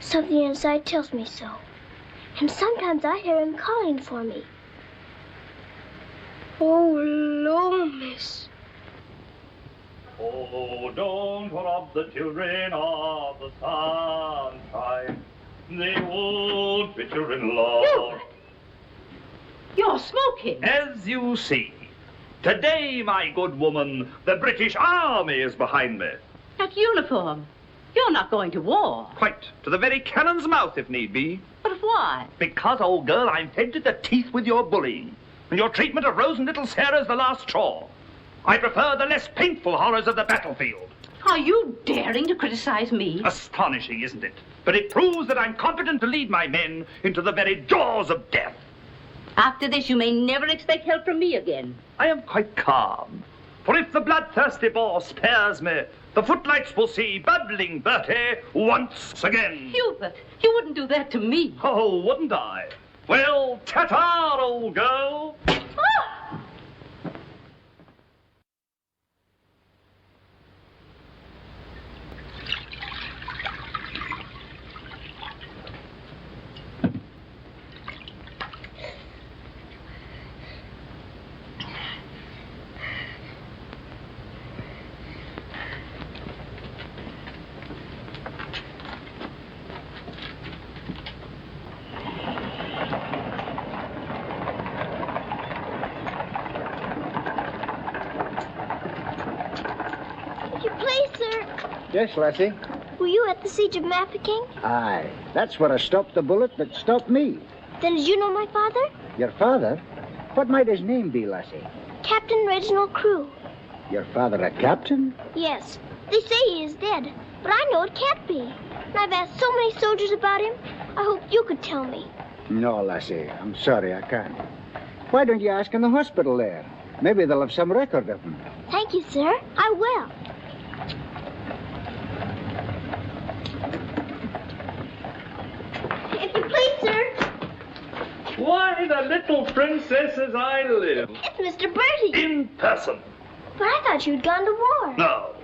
Something inside tells me so. And sometimes I hear him calling for me. Oh, Lord, miss. Oh, don't rob the children of the sunshine. They won't fit your in-law. You're smoking. As you see, today, my good woman, the British Army is behind me. That uniform. You're not going to war. Quite. To the very cannon's mouth, if need be. But why? Because, old girl, I'm fed to the teeth with your bullying. And your treatment of Rose and little Sarah's the last straw. I prefer the less painful horrors of the battlefield. Are you daring to criticize me? Astonishing, isn't it? But it proves that I'm competent to lead my men into the very jaws of death. After this, you may never expect help from me again. I am quite calm. For if the bloodthirsty Boer spares me, the footlights will see bubbling Bertie once again. Hubert, you wouldn't do that to me. Oh, wouldn't I? Well, ta-ta, old girl. Yes, Lassie? Were you at the siege of Mafeking? Aye. That's where I stopped the bullet that stopped me. Then did you know my father? Your father? What might his name be, Lassie? Captain Reginald Crewe. Your father a captain? Yes. They say he is dead, but I know it can't be. And I've asked so many soldiers about him. I hope you could tell me. No, Lassie. I'm sorry, I can't. Why don't you ask in the hospital there? Maybe they'll have some record of him. Thank you, sir. I will. If you please, sir. Why, the little princess as I live. It's Mr. Bertie. In person. But I thought you'd gone to war. No.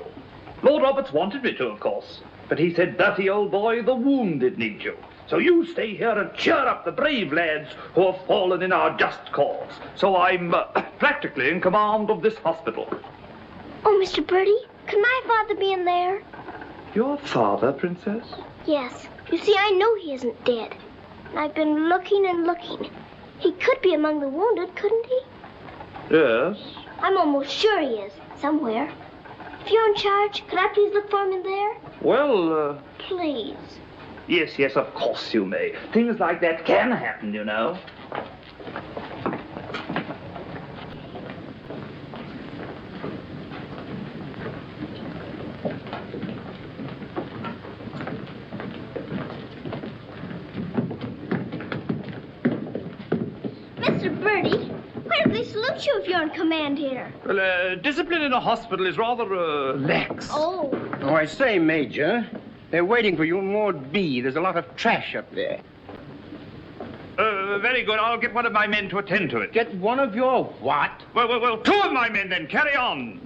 Lord Roberts wanted me to, of course. But he said, "Bertie, old boy, the wounded need you. So you stay here and cheer up the brave lads who have fallen in our just cause." So I'm practically in command of this hospital. Oh, Mr. Bertie, could my father be in there? Your father, Princess? Yes. You see, I know he isn't dead. And I've been looking and looking. He could be among the wounded, couldn't he? Yes. I'm almost sure he is, somewhere. If you're in charge, could I please look for him in there? Well, Please. Yes, of course you may. Things like that can happen, you know. Mr. Bertie, where do they salute you if you're in command here? Well, discipline in a hospital is rather, lax. Oh. Oh, I say, Major, they're waiting for you in Ward B. There's a lot of trash up there. Very good. I'll get one of my men to attend to it. Get one of your what? Well, two of my men then. Carry on.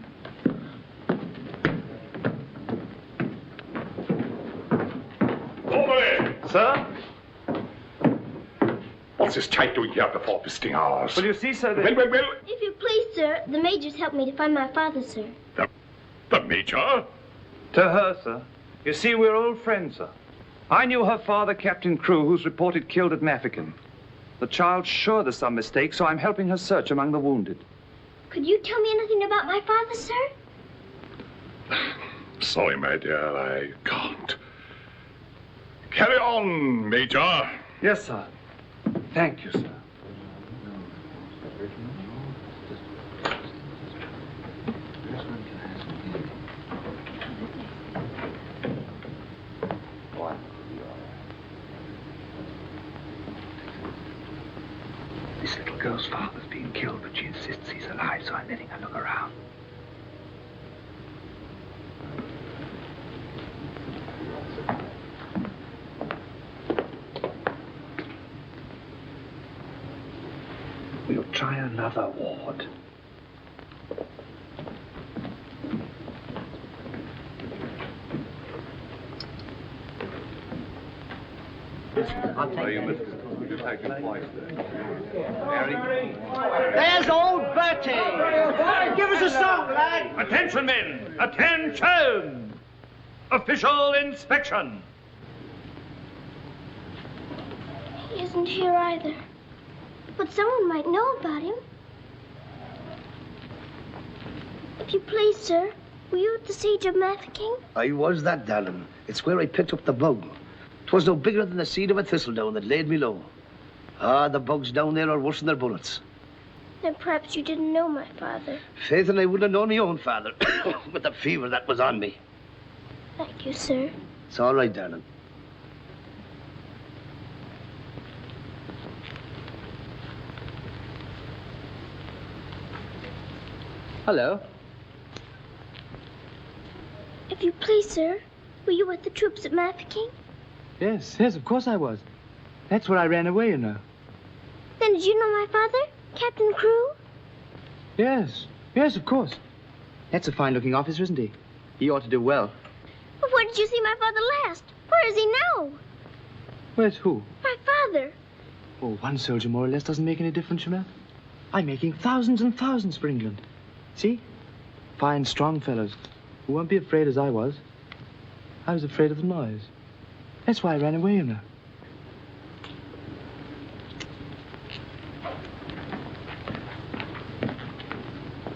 Orderly! Sir? What's this type doing here before visiting hours? Well, you see, sir, that... Well. If you please, sir, the Major's helped me to find my father, sir. The Major? To her, sir. You see, we're old friends, sir. I knew her father, Captain Crew, who's reported killed at Mafeking. The child's sure there's some mistake, so I'm helping her search among the wounded. Could you tell me anything about my father, sir? Sorry, my dear, I can't. Carry on, Major. Yes, sir. Thank you, sir. This little girl's father's been killed, but she insists he's alive, so I'm letting her look around. We'll try another ward. There's old Bertie. Give us a song, lad. Attention, men! Attention! Official inspection. He isn't here either. But someone might know about him. If you please, sir, were you at the siege of Mafeking? I was that, darling. It's where I picked up the bug. 'Twas no bigger than the seed of a thistledown that laid me low. Ah, the bugs down there are worse than their bullets. Then perhaps you didn't know my father. Faith, and I wouldn't have known my own father with the fever that was on me. Thank you, sir. It's all right, darling. Hello. If you please, sir, were you with the troops at Mafeking? Yes, of course I was. That's where I ran away, you know. Then did you know my father, Captain Crew? Yes, of course. That's a fine-looking officer, isn't he? He ought to do well. But where did you see my father last? Where is he now? Where's who? My father. Oh, one soldier more or less doesn't make any difference, you know. I'm making thousands and thousands for England. See? Fine, strong fellows who won't be afraid as I was. I was afraid of the noise. That's why I ran away, you know.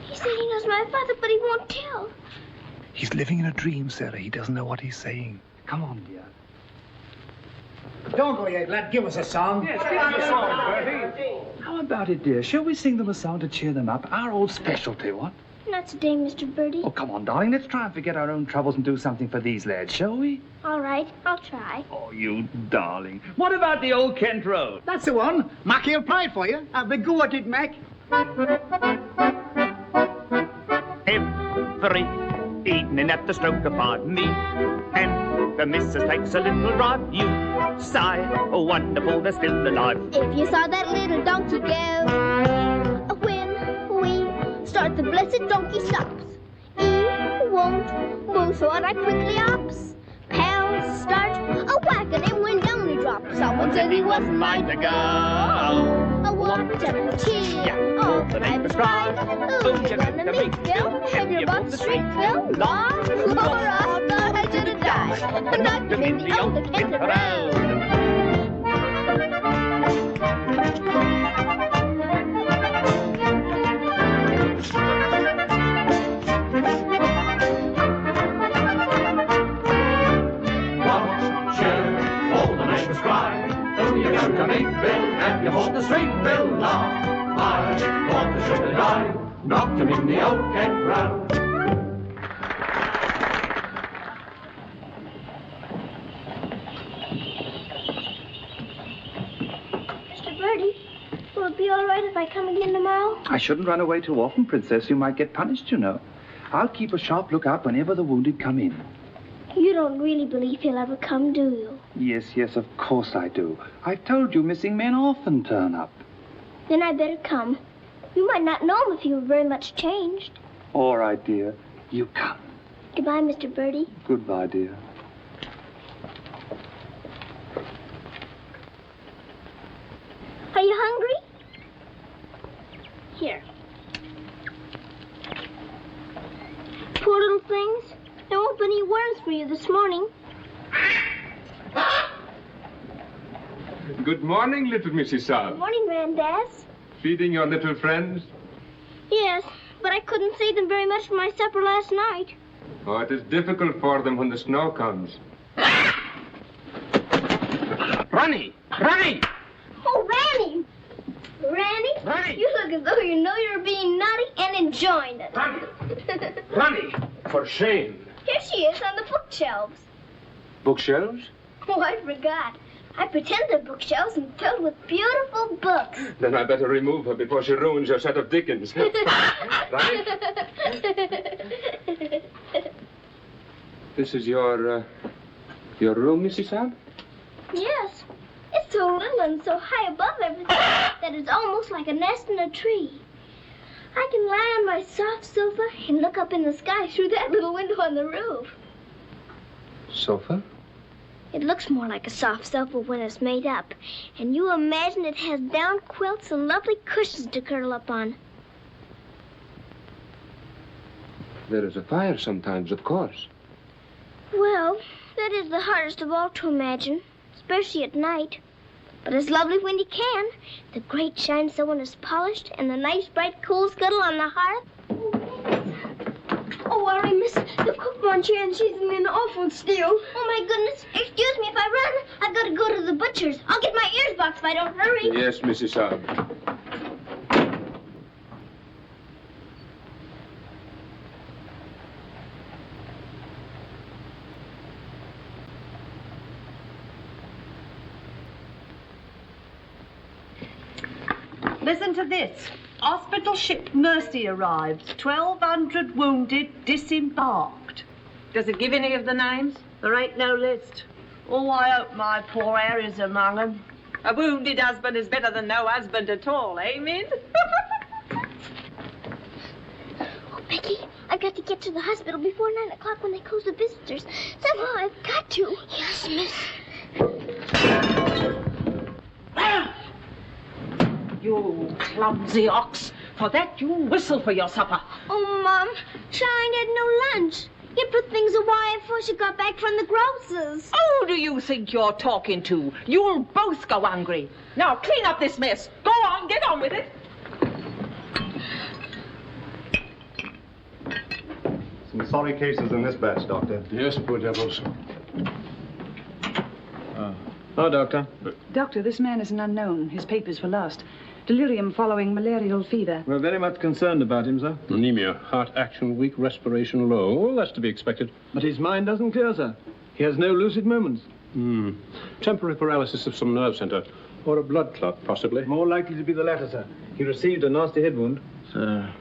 He said he knows my father, but he won't tell. He's living in a dream, Sarah. He doesn't know what he's saying. Come on, dear. Don't go yet, lad. Give us a song. Yes, give us a song, Bertie. How about it, dear? Shall we sing them a song to cheer them up? Our old specialty, what? Not today, Mr. Bertie. Oh, come on, darling. Let's try and forget our own troubles and do something for these lads, shall we? All right, I'll try. Oh, you darling. What about the old Kent Road? That's the one. Mac, he'll play it for you. Have a go at it, Mac. Every evening at the stroke of 5 me and The missus takes a little drive. You sigh, oh wonderful, they're still alive. If you saw that little donkey go, when we start, the blessed donkey stops. He won't move, so I quickly ops. Pals start a wagon, and when down he drops. Someone said he wasn't mine to go. A water tea, all the neighbors cry. Who's gonna make Bill? Have your bought the street, Bill? Laura, I thought I should have died. And knocked him in the old Kent Road. To make Bill, and you hold the street, Bill, law. I thought I should have died, knocked him in the old Kent Road. Mr. Birdie, will it be all right if I come again tomorrow? I shouldn't run away too often, Princess. You might get punished, you know. I'll keep a sharp lookout whenever the wounded come in. You don't really believe he'll ever come, do you? Yes, of course I do. I've told you missing men often turn up. Then I better come. You might not know him if you were very much changed. All right, dear. You come. Goodbye, Mr. Birdie. Goodbye, dear. Are you hungry? Here. Poor little things. There won't be any worms for you this morning. Good morning, little Mrs. Saab. Good morning, Grandaz. Feeding your little friends? Yes, but I couldn't save them very much for my supper last night. Oh, it is difficult for them when the snow comes. Ronnie! Ronnie! Oh, Ranny! Ranny, you look as though you know you're being naughty and enjoying it. Ronnie! For shame. Here she is on the bookshelves. Bookshelves? Oh, I forgot. I pretend they're bookshelves and filled with beautiful books. Then I better remove her before she ruins your set of Dickens. Ronnie? This is your room, Mrs. Saab? Yes. It's so little and so high above everything that it's almost like a nest in a tree. I can lie on my soft sofa and look up in the sky through that little window on the roof. Sofa? It looks more like a soft sofa when it's made up. And you imagine it has down quilts and lovely cushions to curl up on. There is a fire sometimes, of course. Well, that is the hardest of all to imagine, especially at night. But it's lovely when you can. The grate shines so when it's polished, and the nice bright coal scuttle on the hearth. Oh, worry, miss. The cook wants you, and she's in an awful stew. Oh, my goodness. Excuse me if I run. I've got to go to the butcher's. I'll get my ears boxed if I don't hurry. Yes, Mrs. Saab. Listen to this. Hospital ship Mercy arrives. 1,200 wounded disembarked. Does it give any of the names? There ain't no list. Oh, I hope my poor Harry's among them. A wounded husband is better than no husband at all, eh, Min? Oh, Becky, I've got to get to the hospital before 9 o'clock when they close the visitors. Somehow I've got to. Yes, miss. You clumsy ox. For that, you whistle for your supper. Oh, Mom, Shine had no lunch. You put things away before she got back from the grocer's. Who do you think you're talking to? You'll both go hungry. Now, clean up this mess. Go on, get on with it. Some sorry cases in this batch, Doctor. Yes, poor devils. Oh, Doctor. Doctor, this man is an unknown. His papers were lost. Delirium following malarial fever. We're very much concerned about him, sir. Anemia, heart action weak, respiration low. Well, that's to be expected. But his mind doesn't clear, sir. He has no lucid moments. Temporary paralysis of some nerve center. Or a blood clot, possibly. More likely to be the latter, sir. He received a nasty head wound. Sir.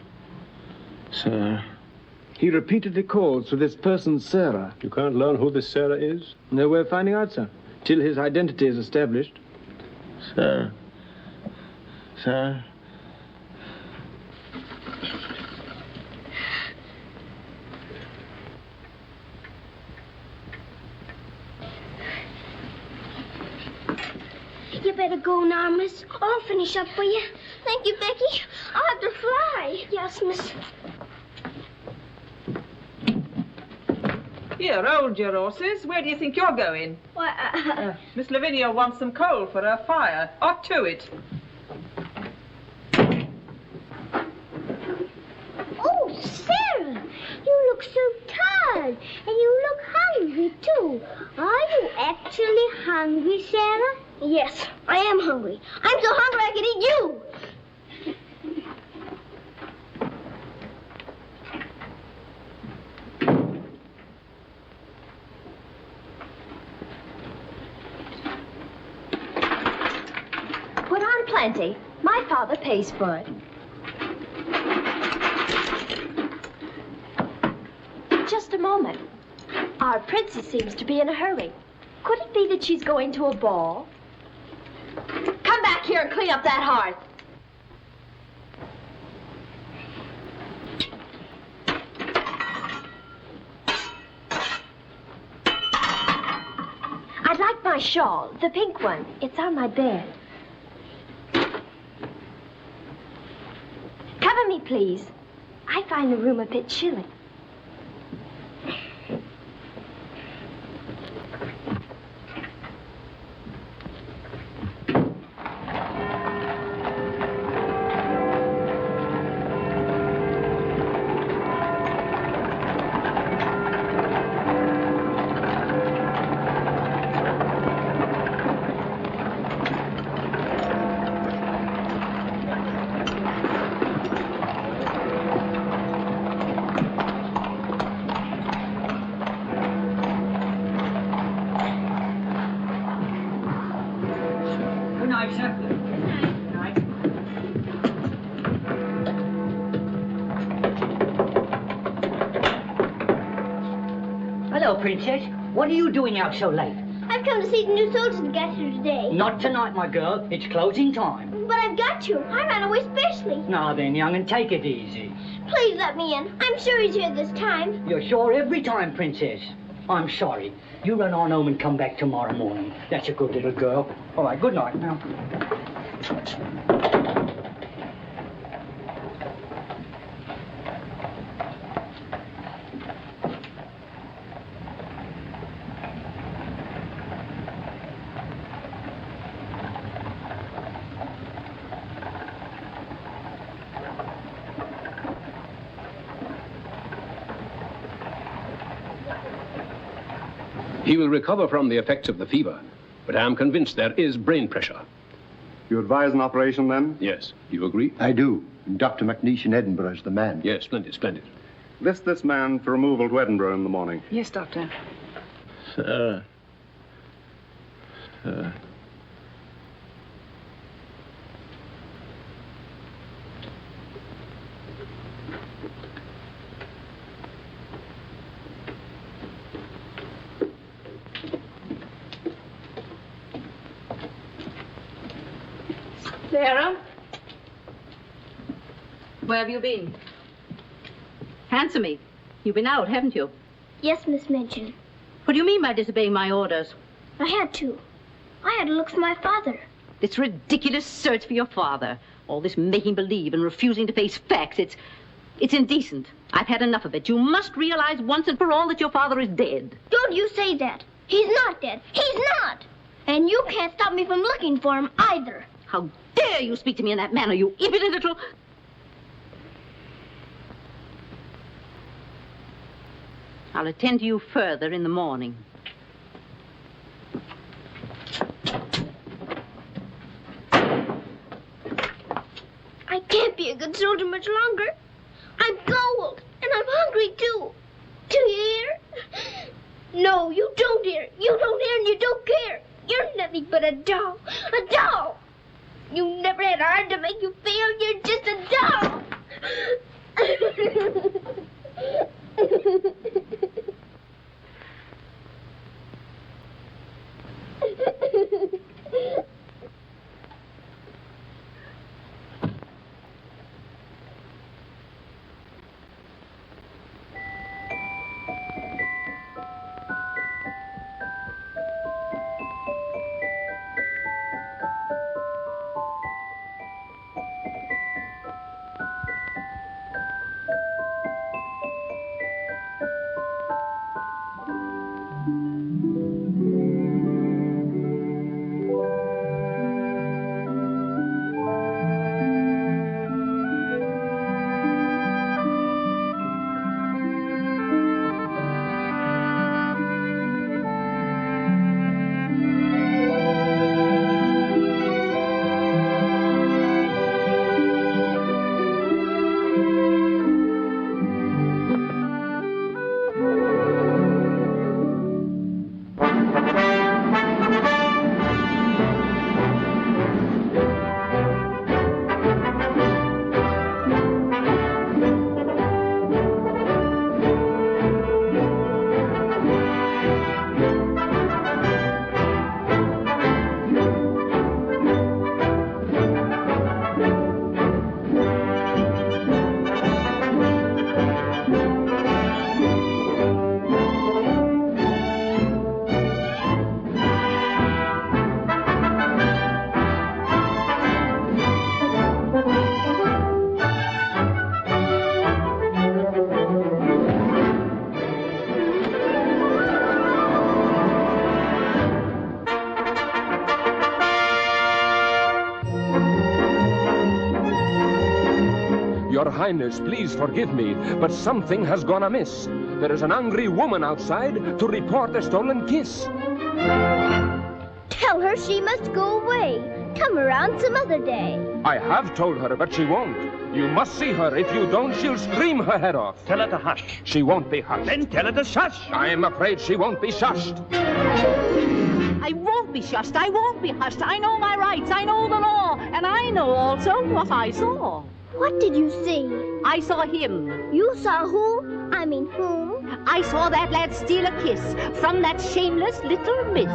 He repeatedly calls for this person, Sarah. You can't learn who this Sarah is? No way of finding out, sir, till his identity is established. Sarah. You better go now, miss. I'll finish up for you. Thank you, Becky. I'll have to fly. Yes, miss. Here, hold your horses. Where do you think you're going? Why, Miss Lavinia wants some coal for her fire. Up to it. Oh, Sarah, you look so tired. And you look hungry, too. Are you actually hungry, Sarah? Yes, I am hungry. I'm so hungry I could eat you. Put on plenty. My father pays for it. Just a moment. Our princess seems to be in a hurry. Could it be that she's going to a ball? Come back here and clean up that hearth. I'd like my shawl, the pink one. It's on my bed. Cover me, please. I find the room a bit chilly. Princess, what are you doing out so late? I've come to see the new soldiers that got here today. Not tonight, my girl. It's closing time. But I've got to. I ran away specially. Now then, young, and take it easy. Please let me in. I'm sure he's here this time. You're sure every time, Princess. I'm sorry. You run on home and come back tomorrow morning. That's a good little girl. All right, good night now. He will recover from the effects of the fever, but I am convinced there is brain pressure. You advise an operation, then? Yes. Do you agree? I do. And Dr. McNeish in Edinburgh is the man. Yes, splendid, splendid. List this man for removal to Edinburgh in the morning. Yes, Doctor. Sir. Sarah? Where have you been? Answer me. You've been out, haven't you? Yes, Miss Minchin. What do you mean by disobeying my orders? I had to. I had to look for my father. This ridiculous search for your father. All this making believe and refusing to face facts. It's indecent. I've had enough of it. You must realize once and for all that your father is dead. Don't you say that. He's not dead. He's not. And you can't stop me from looking for him either. How dare you speak to me in that manner, you impudent little... I'll attend to you further in the morning. I can't be a good soldier much longer. I'm cold, and I'm hungry, too. Do you hear? No, you don't hear. You don't hear and you don't care. You're nothing but a doll. A doll. You never had a heart to make you feel. You're just a doll. Your Highness, please forgive me, but something has gone amiss. There is an angry woman outside to report a stolen kiss. Tell her she must go away. Come around some other day. I have told her, but she won't. You must see her. If you don't, she'll scream her head off. Tell her to hush. She won't be hushed. Then tell her to shush. I am afraid she won't be shushed. I won't be shushed. I won't be hushed. I know my rights. I know the law. And I know also what I saw. What did you see? I saw him. You saw who? I mean whom? I saw that lad steal a kiss from that shameless little miss.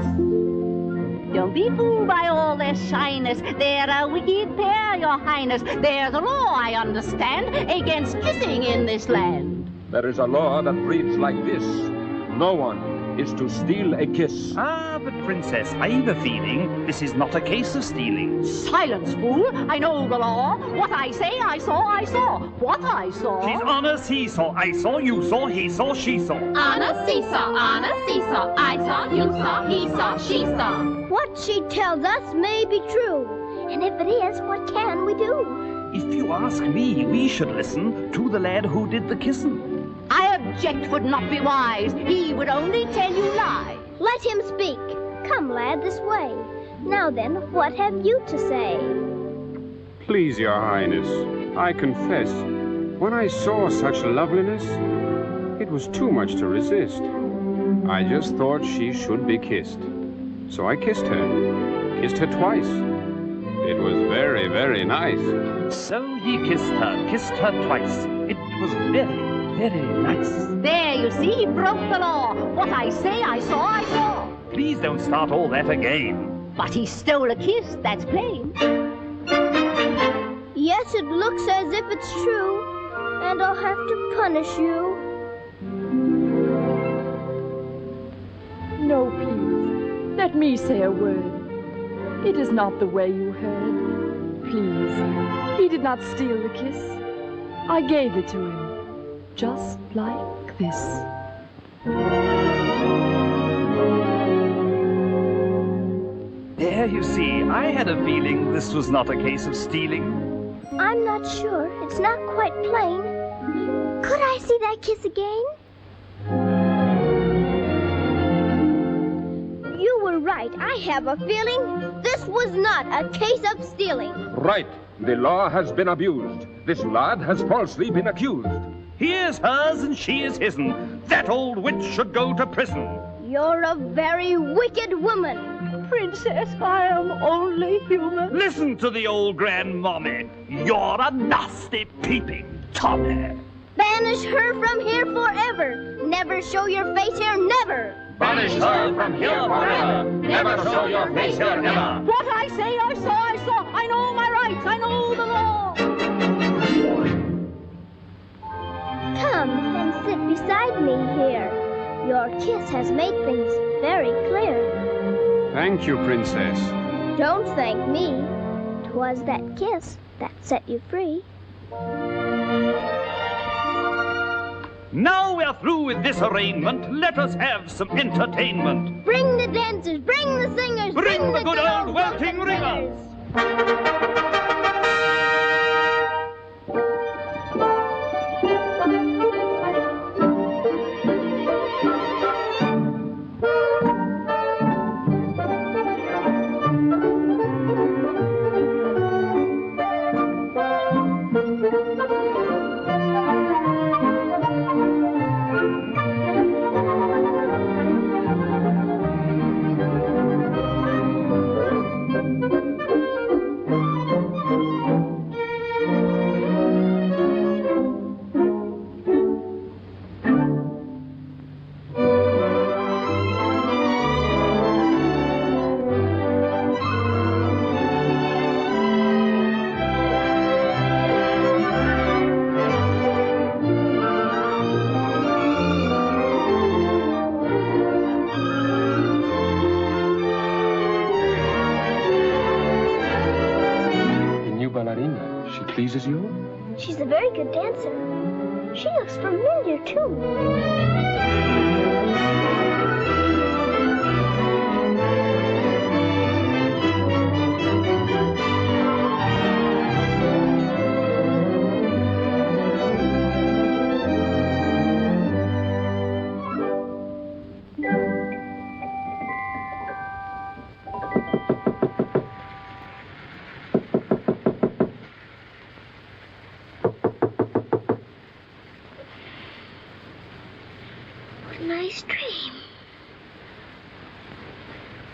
Don't be fooled by all their shyness. They're a wicked pair, your highness. There's a law, I understand, against kissing in this land. There is a law that reads like this. No one is to steal a kiss. Ah, but Princess, I've a feeling this is not a case of stealing. Silence, fool. I know the law. What I say, I saw, I saw. What I saw... She's on a seesaw. I saw, you saw, he saw, she saw. On a seesaw, on a seesaw. I saw, you saw, he saw, she saw. What she tells us may be true. And if it is, what can we do? If you ask me, we should listen to the lad who did the kissing. I object would not be wise. He would only tell you lies. Let him speak. Come, lad, this way. Now then, what have you to say? Please, your highness, I confess, when I saw such loveliness, it was too much to resist. I just thought she should be kissed. So I kissed her twice. It was very, very nice. So he kissed her twice. It was very, very nice. There, you see, he broke the law. What I say, I saw, I saw. Please don't start all that again. But he stole a kiss, that's plain. Yes, it looks as if it's true, and I'll have to punish you. No, please. Let me say a word. It is not the way you heard. Please, he did not steal the kiss. I gave it to him, just like this. There, you see, I had a feeling this was not a case of stealing. I'm not sure. It's not quite plain. Could I see that kiss again? You were right. I have a feeling this was not a case of stealing. Right. The law has been abused. This lad has falsely been accused. He is hers and she is his'n. That old witch should go to prison. You're a very wicked woman. Princess, I am only human. Listen to the old grandmommy. You're a nasty, peeping Tommy. Banish her from here forever. Never show your face here, never. Banish her from here forever. Never show your face here, never. What I say, I saw. I know my rights. I know the law. Come and sit beside me here. Your kiss has made things very clear. Thank you, Princess. Don't thank me. 'Twas that kiss that set you free. Now we're through with this arraignment, let us have some entertainment. Bring the dancers, bring the singers, Bring the good old welting ringers. Pleases you? She's a very good dancer. She looks familiar, too. Nice dream.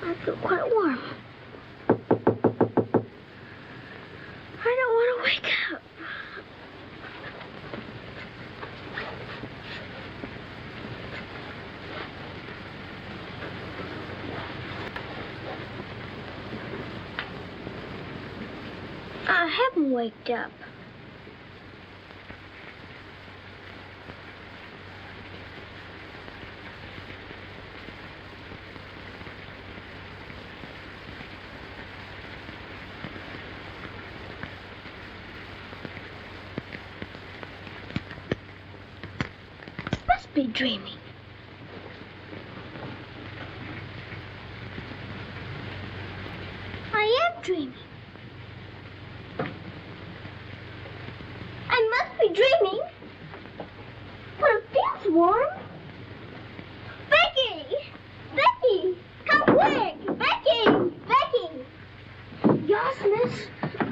I feel quite warm. I don't want to wake up. I haven't waked up. Be dreaming. I am dreaming. I must be dreaming. But it feels warm. Becky! Becky! Come quick! Becky! Becky! Yes, miss.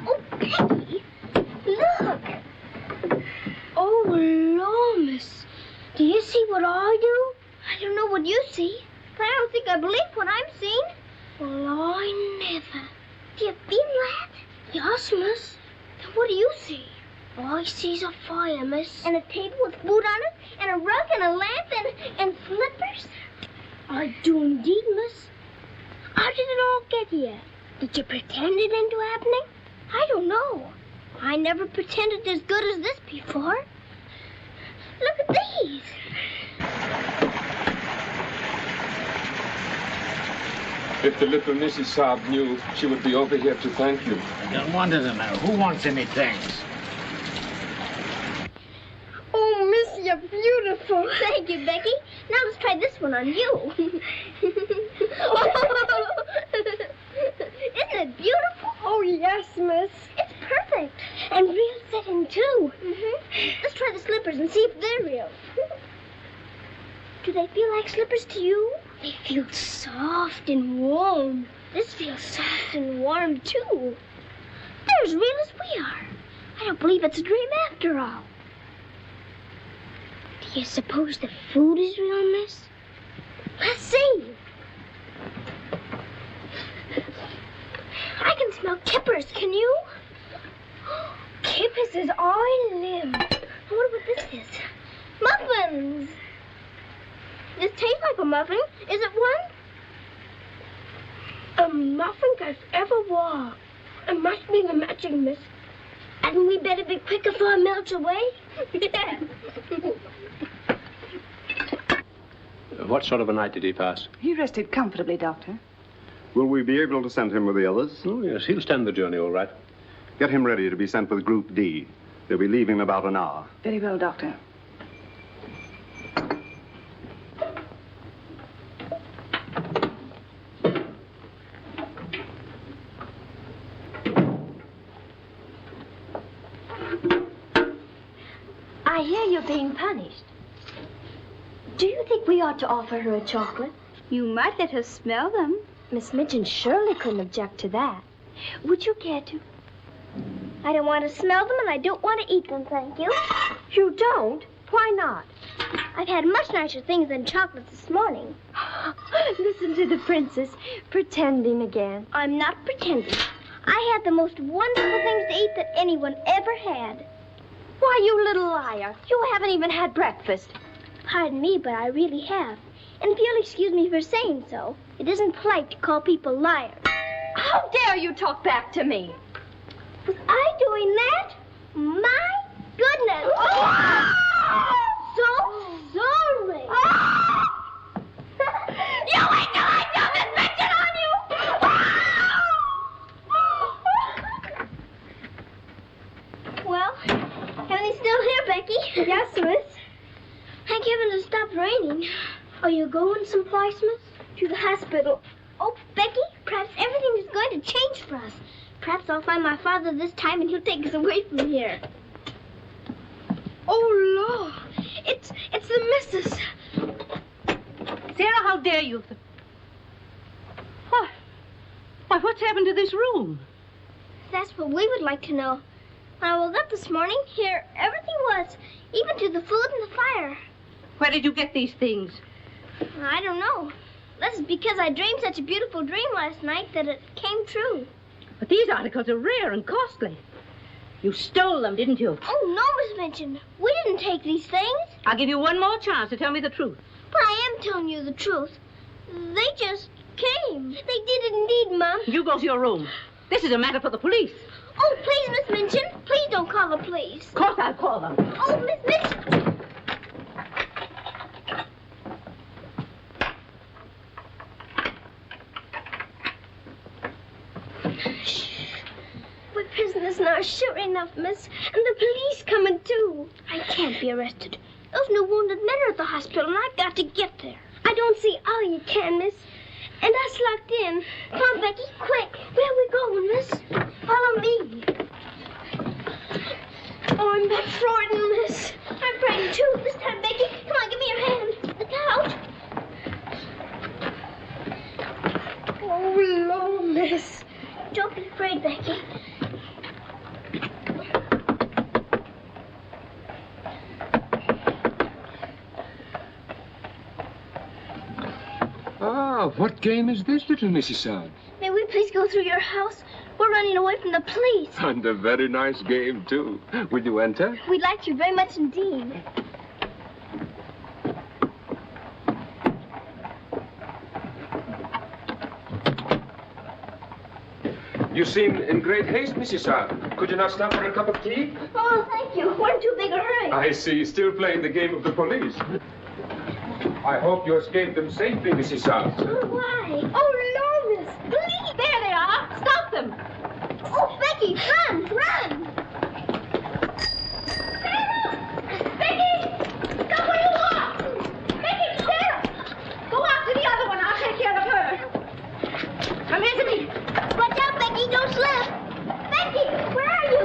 Oh, Becky! Look! Oh, Lord, miss. Do you see what I do? I don't know what you see, but I don't think I believe what I'm seeing. Well, I never. Do you feel that? Yes, miss. Then what do you see? I sees a fire, miss. And a table with food on it, and a rug, and a lamp, and slippers. I do indeed, miss. How did it all get here? Did you pretend it into happening? I don't know. I never pretended as good as this before. Look at these. If the little Mrs. Saab knew, she would be over here to thank you. I don't want to know. Who wants any thanks? Oh, miss, you're beautiful. Thank you, Becky. Now let's try this one on you. Isn't it beautiful? Oh, yes, miss. It's perfect. And real setting, too. Let's try the slippers and see if they're real. Do they feel like slippers to you? They feel soft and warm. This feels soft and warm, too. They're as real as we are. I don't believe it's a dream after all. Do you suppose the food is real, miss? Let's see. I can smell kippers, can you? Kippers as I live. I wonder what this is. Muffins! This tastes like a muffin. Is it one? A muffin as ever was. It must be the magic, miss. Hadn't we better be quick before it melts away? Yeah. What sort of a night did he pass? He rested comfortably, Doctor. Will we be able to send him with the others? Oh, yes, he'll stand the journey all right. Get him ready to be sent with Group D. They'll be leaving in about an hour. Very well, Doctor. I hear you're being punished. Do you think we ought to offer her a chocolate? You might let her smell them. Miss Minchin surely couldn't object to that. Would you care to? I don't want to smell them and I don't want to eat them, thank you. You don't? Why not? I've had much nicer things than chocolate this morning. Listen to the princess, pretending again. I'm not pretending. I had the most wonderful things to eat that anyone ever had. Why, you little liar. You haven't even had breakfast. Pardon me, but I really have. And if you'll excuse me for saying so, it isn't polite to call people liars. How dare you talk back to me? Was I doing that? My goodness! So sorry. You wait till I dump this mention on you! Well, everything's still here, Becky. Yes, Miss. Thank heaven it stopped raining. Are you going someplace, Miss? To the hospital. Oh, Becky, perhaps everything is going to change for us. Perhaps I'll find my father this time and he'll take us away from here. Oh, Lord. It's the missus. Sarah, how dare you? Why, what's happened to this room? That's what we would like to know. When I woke up this morning, here everything was, even to the food and the fire. Where did you get these things? I don't know. That's because I dreamed such a beautiful dream last night that it came true. But these articles are rare and costly. You stole them, didn't you? Oh, no, Miss Minchin. We didn't take these things. I'll give you one more chance to tell me the truth. But I am telling you the truth. They just came. They did indeed, Mom. You go to your room. This is a matter for the police. Oh, please, Miss Minchin. Please don't call the police. Of course I'll call them. Oh, Miss Minchin. We're prisoners now, sure enough, miss. And the police coming, too. I can't be arrested. Those new wounded men are at the hospital, and I've got to get there. I don't see how you can, miss. And us locked in. Come on, Becky, quick. Where are we going, miss? Follow me. Oh, I'm that frightened, miss. I'm frightened, too. This time, Becky. Come on, give me your hand. Look out. Oh, Lord, miss. Don't be afraid, Becky. Ah, what game is this, little Missy Son? May we please go through your house? We're running away from the police. And a very nice game, too. Will you enter? We'd like to very much indeed. You seem in great haste, Missy Son. Could you not stop for a cup of tea? Oh, thank you. We're in too big a hurry. I see. Still playing the game of the police. I hope you escaped them safely, Missy Son. Oh, why? Oh, Loris, please. There they are. Stop them. Oh, Becky, run, run. Becky! Stop where you are. Becky, Sarah. Go after the other one. I'll take care of her. Come here to me. Watch out, Becky. Don't slip. Becky, where are you?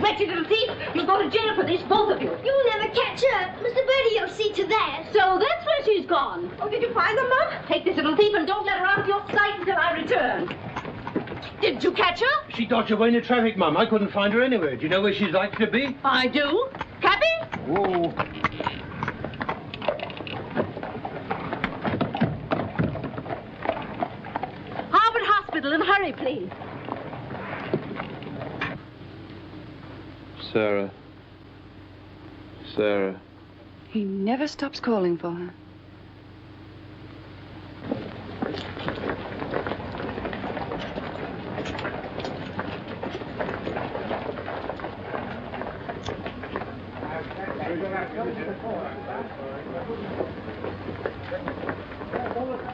Wretched little thief. You'll go to jail for this, both of you. You'll never catch up. Mr. Birdie will see to that. So that's where she's gone. Oh, did you find them, Mom? Take this little thief and don't let her out of your sight until I return. Did Did you catch her? She dodged away in the traffic, Mum. I couldn't find her anywhere. Do you know where she's likely to be? I do. Cabby? Whoa. Harvard Hospital, in a hurry, please. Sarah. Sarah. He never stops calling for her.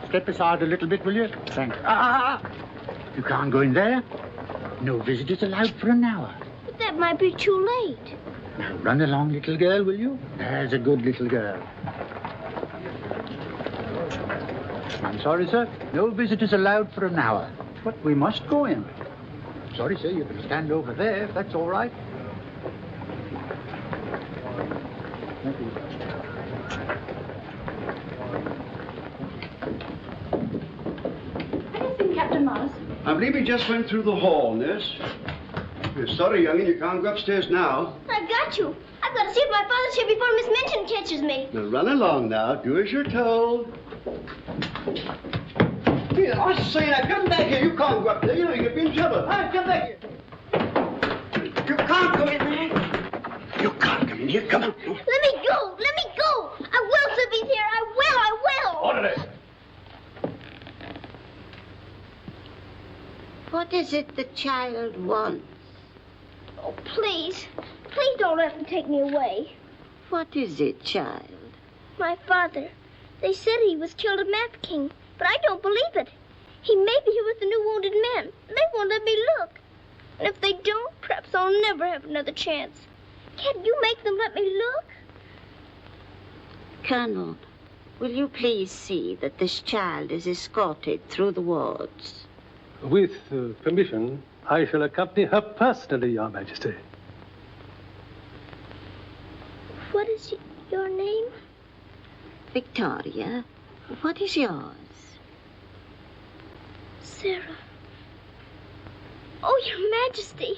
Step aside a little bit, will you? Thanks. You can't go in there. No visitors allowed for an hour. But that might be too late. Now run along, little girl, will you? There's a good little girl. I'm sorry, sir. No visitors allowed for an hour. But we must go in. Sorry, sir. You can stand over there, if that's all right. Thank you. Captain Morris. I believe he just went through the hall, nurse. We're sorry, young'un, you can't go upstairs now. I've got to. I've got to see if my father's here before Miss Minchin catches me. Now run along now. Do as you're told. Here, I say now, come back here. You can't go up there. You know you'll be in trouble. Hey, come back here. You can't come in here. You can't come in here. Come on. Let me go. Let me go. I will, sir, be here. I will. I will. Orderly. What is it the child wants? Oh, please. Please don't let them take me away. What is it, child? My father. They said he was killed at Mafeking, but I don't believe it. He may be here with the new wounded men. They won't let me look. And if they don't, perhaps I'll never have another chance. Can't you make them let me look? Colonel, will you please see that this child is escorted through the wards? With permission, I shall accompany her personally, Your Majesty. What is your name? Victoria, what is yours? Sarah. Oh, Your Majesty.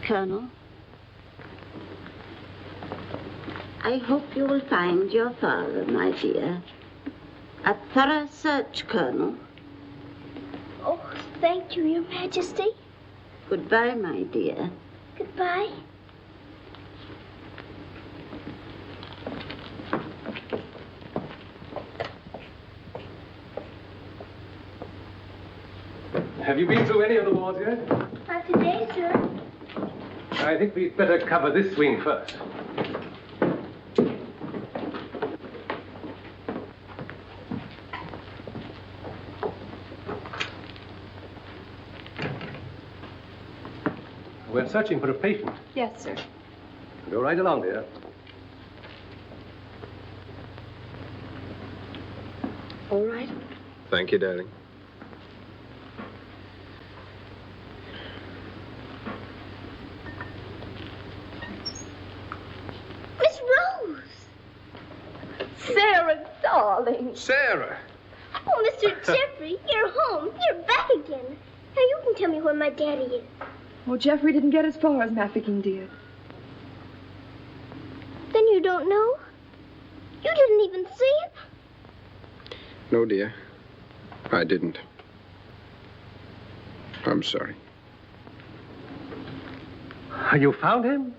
Colonel, I hope you will find your father, my dear. A thorough search, Colonel. Oh, thank you, Your Majesty. Goodbye, my dear. Goodbye. Have you been through any of the wards yet? Not today, sir. I think we'd better cover this wing first. We're searching for a patient. Yes, sir. Go right along, dear. All right. Thank you, darling. Miss Rose! Sarah, darling. Sarah! Oh, Mr. Jeffrey, you're home. You're back again. Now you can tell me where my daddy is. Oh, Jeffrey didn't get as far as Mafeking, dear. Then you don't know? You didn't even see him? No, dear. I didn't. I'm sorry. You found him?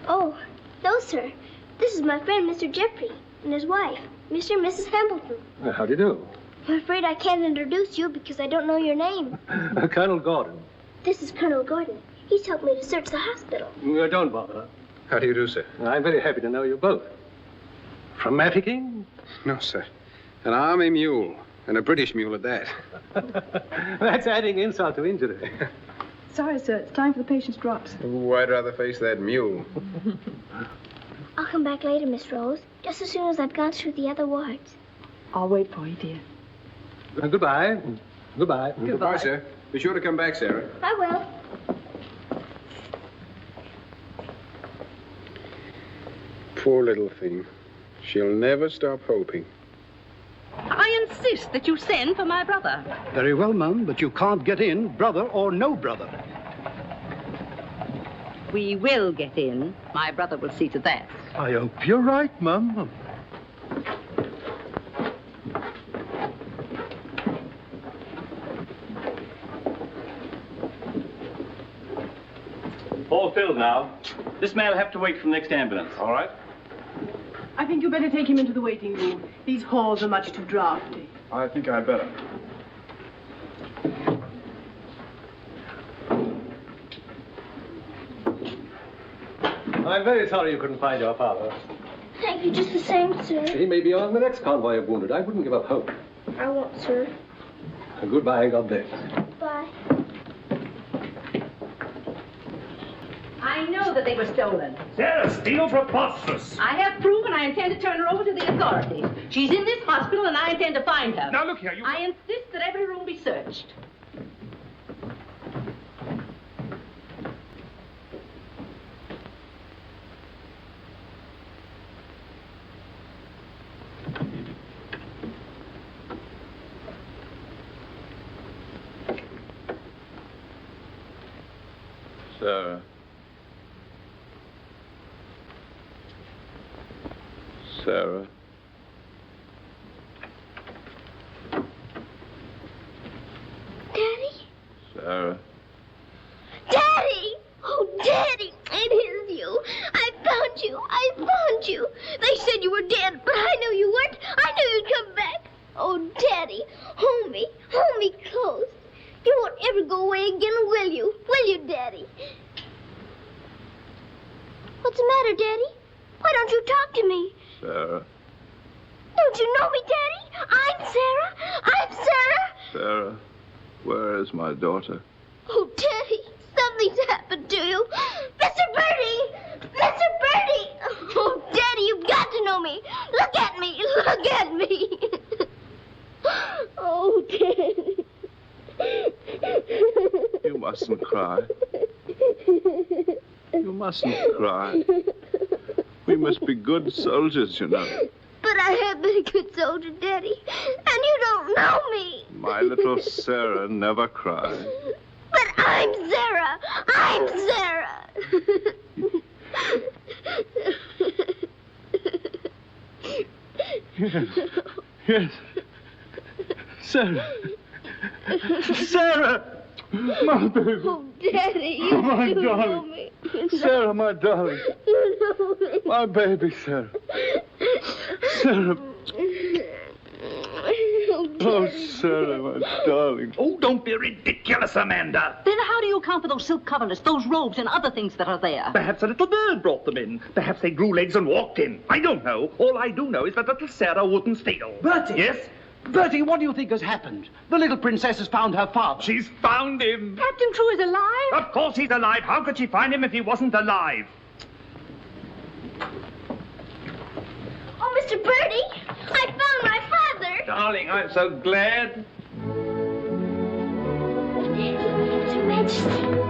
Oh, no, sir. This is my friend, Mr. Jeffrey, and his wife, Mr. and Mrs. Hamilton. How do you do? I'm afraid I can't introduce you because I don't know your name. Colonel Gordon. This is Colonel Gordon. He's helped me to search the hospital. Don't bother. How do you do, sir? I'm very happy to know you both. From Mafeking? No, sir. An army mule, and a British mule at that. That's adding insult to injury. Sorry, sir. It's time for the patient's drops. Ooh, I'd rather face that mule. I'll come back later, Miss Rose, just as soon as I've gone through the other wards. I'll wait for you, dear. Goodbye. Goodbye. Goodbye, sir. Be sure to come back, Sarah. I will. Poor little thing. She'll never stop hoping. insist that you send for my brother. Very well, Mum, but you can't get in, brother or no brother. We will get in. My brother will see to that. I hope you're right, Mum. All filled now. This man will have to wait for the next ambulance. All right. I think you better take him into the waiting room. These halls are much too drafty. I think I'd better. I'm very sorry you couldn't find your father. Thank you just the same, sir. He may be on the next convoy of wounded. I wouldn't give up hope. I won't, sir. Goodbye, God bless. Bye. I know that they were stolen. Sarah, steal preposterous. I have proof, and I intend to turn her over to the authorities. She's in this hospital, and I intend to find her. Now, look here, you... I insist that every room be searched. Sarah. Sarah. Daddy? Sarah. Daddy! Oh, Daddy, it is you. I found you. I found you. They said you were dead, but I knew you weren't. I knew you'd come back. Oh, Daddy, hold me close. You won't ever go away again, will you? Will you, Daddy? What's the matter, Daddy? Why don't you talk to me? Sarah. Don't you know me, Daddy? I'm Sarah. I'm Sarah. Sarah. Where is my daughter? Oh, Daddy, something's happened to you. Mr. Birdie! Mr. Birdie! Oh, Daddy, you've got to know me. Look at me. Look at me. Oh, Daddy. You mustn't cry. You mustn't cry. We must be good soldiers, you know. But I have been a good soldier, Daddy, and you don't know me. My little Sarah never cried. But I'm Sarah. I'm Sarah. Yes. Yes. Sarah. Sarah! My baby. Oh, Daddy, you my do know darling. me. Sarah, my darling. You know me. My baby, Sarah. Sarah. Oh, Sarah, my darling. Oh, don't be ridiculous, Amanda. Then how do you account for those silk coverlets, those robes, and other things that are there? Perhaps a little bird brought them in. Perhaps they grew legs and walked in. I don't know. All I do know is that little Sarah wouldn't steal. Bertie! Yes? Bertie, what do you think has happened? The little princess has found her father. She's found him. Captain True is alive? Of course he's alive. How could she find him if he wasn't alive? Oh, Mr. Birdie, I found my father. Darling, I'm so glad. Your Majesty.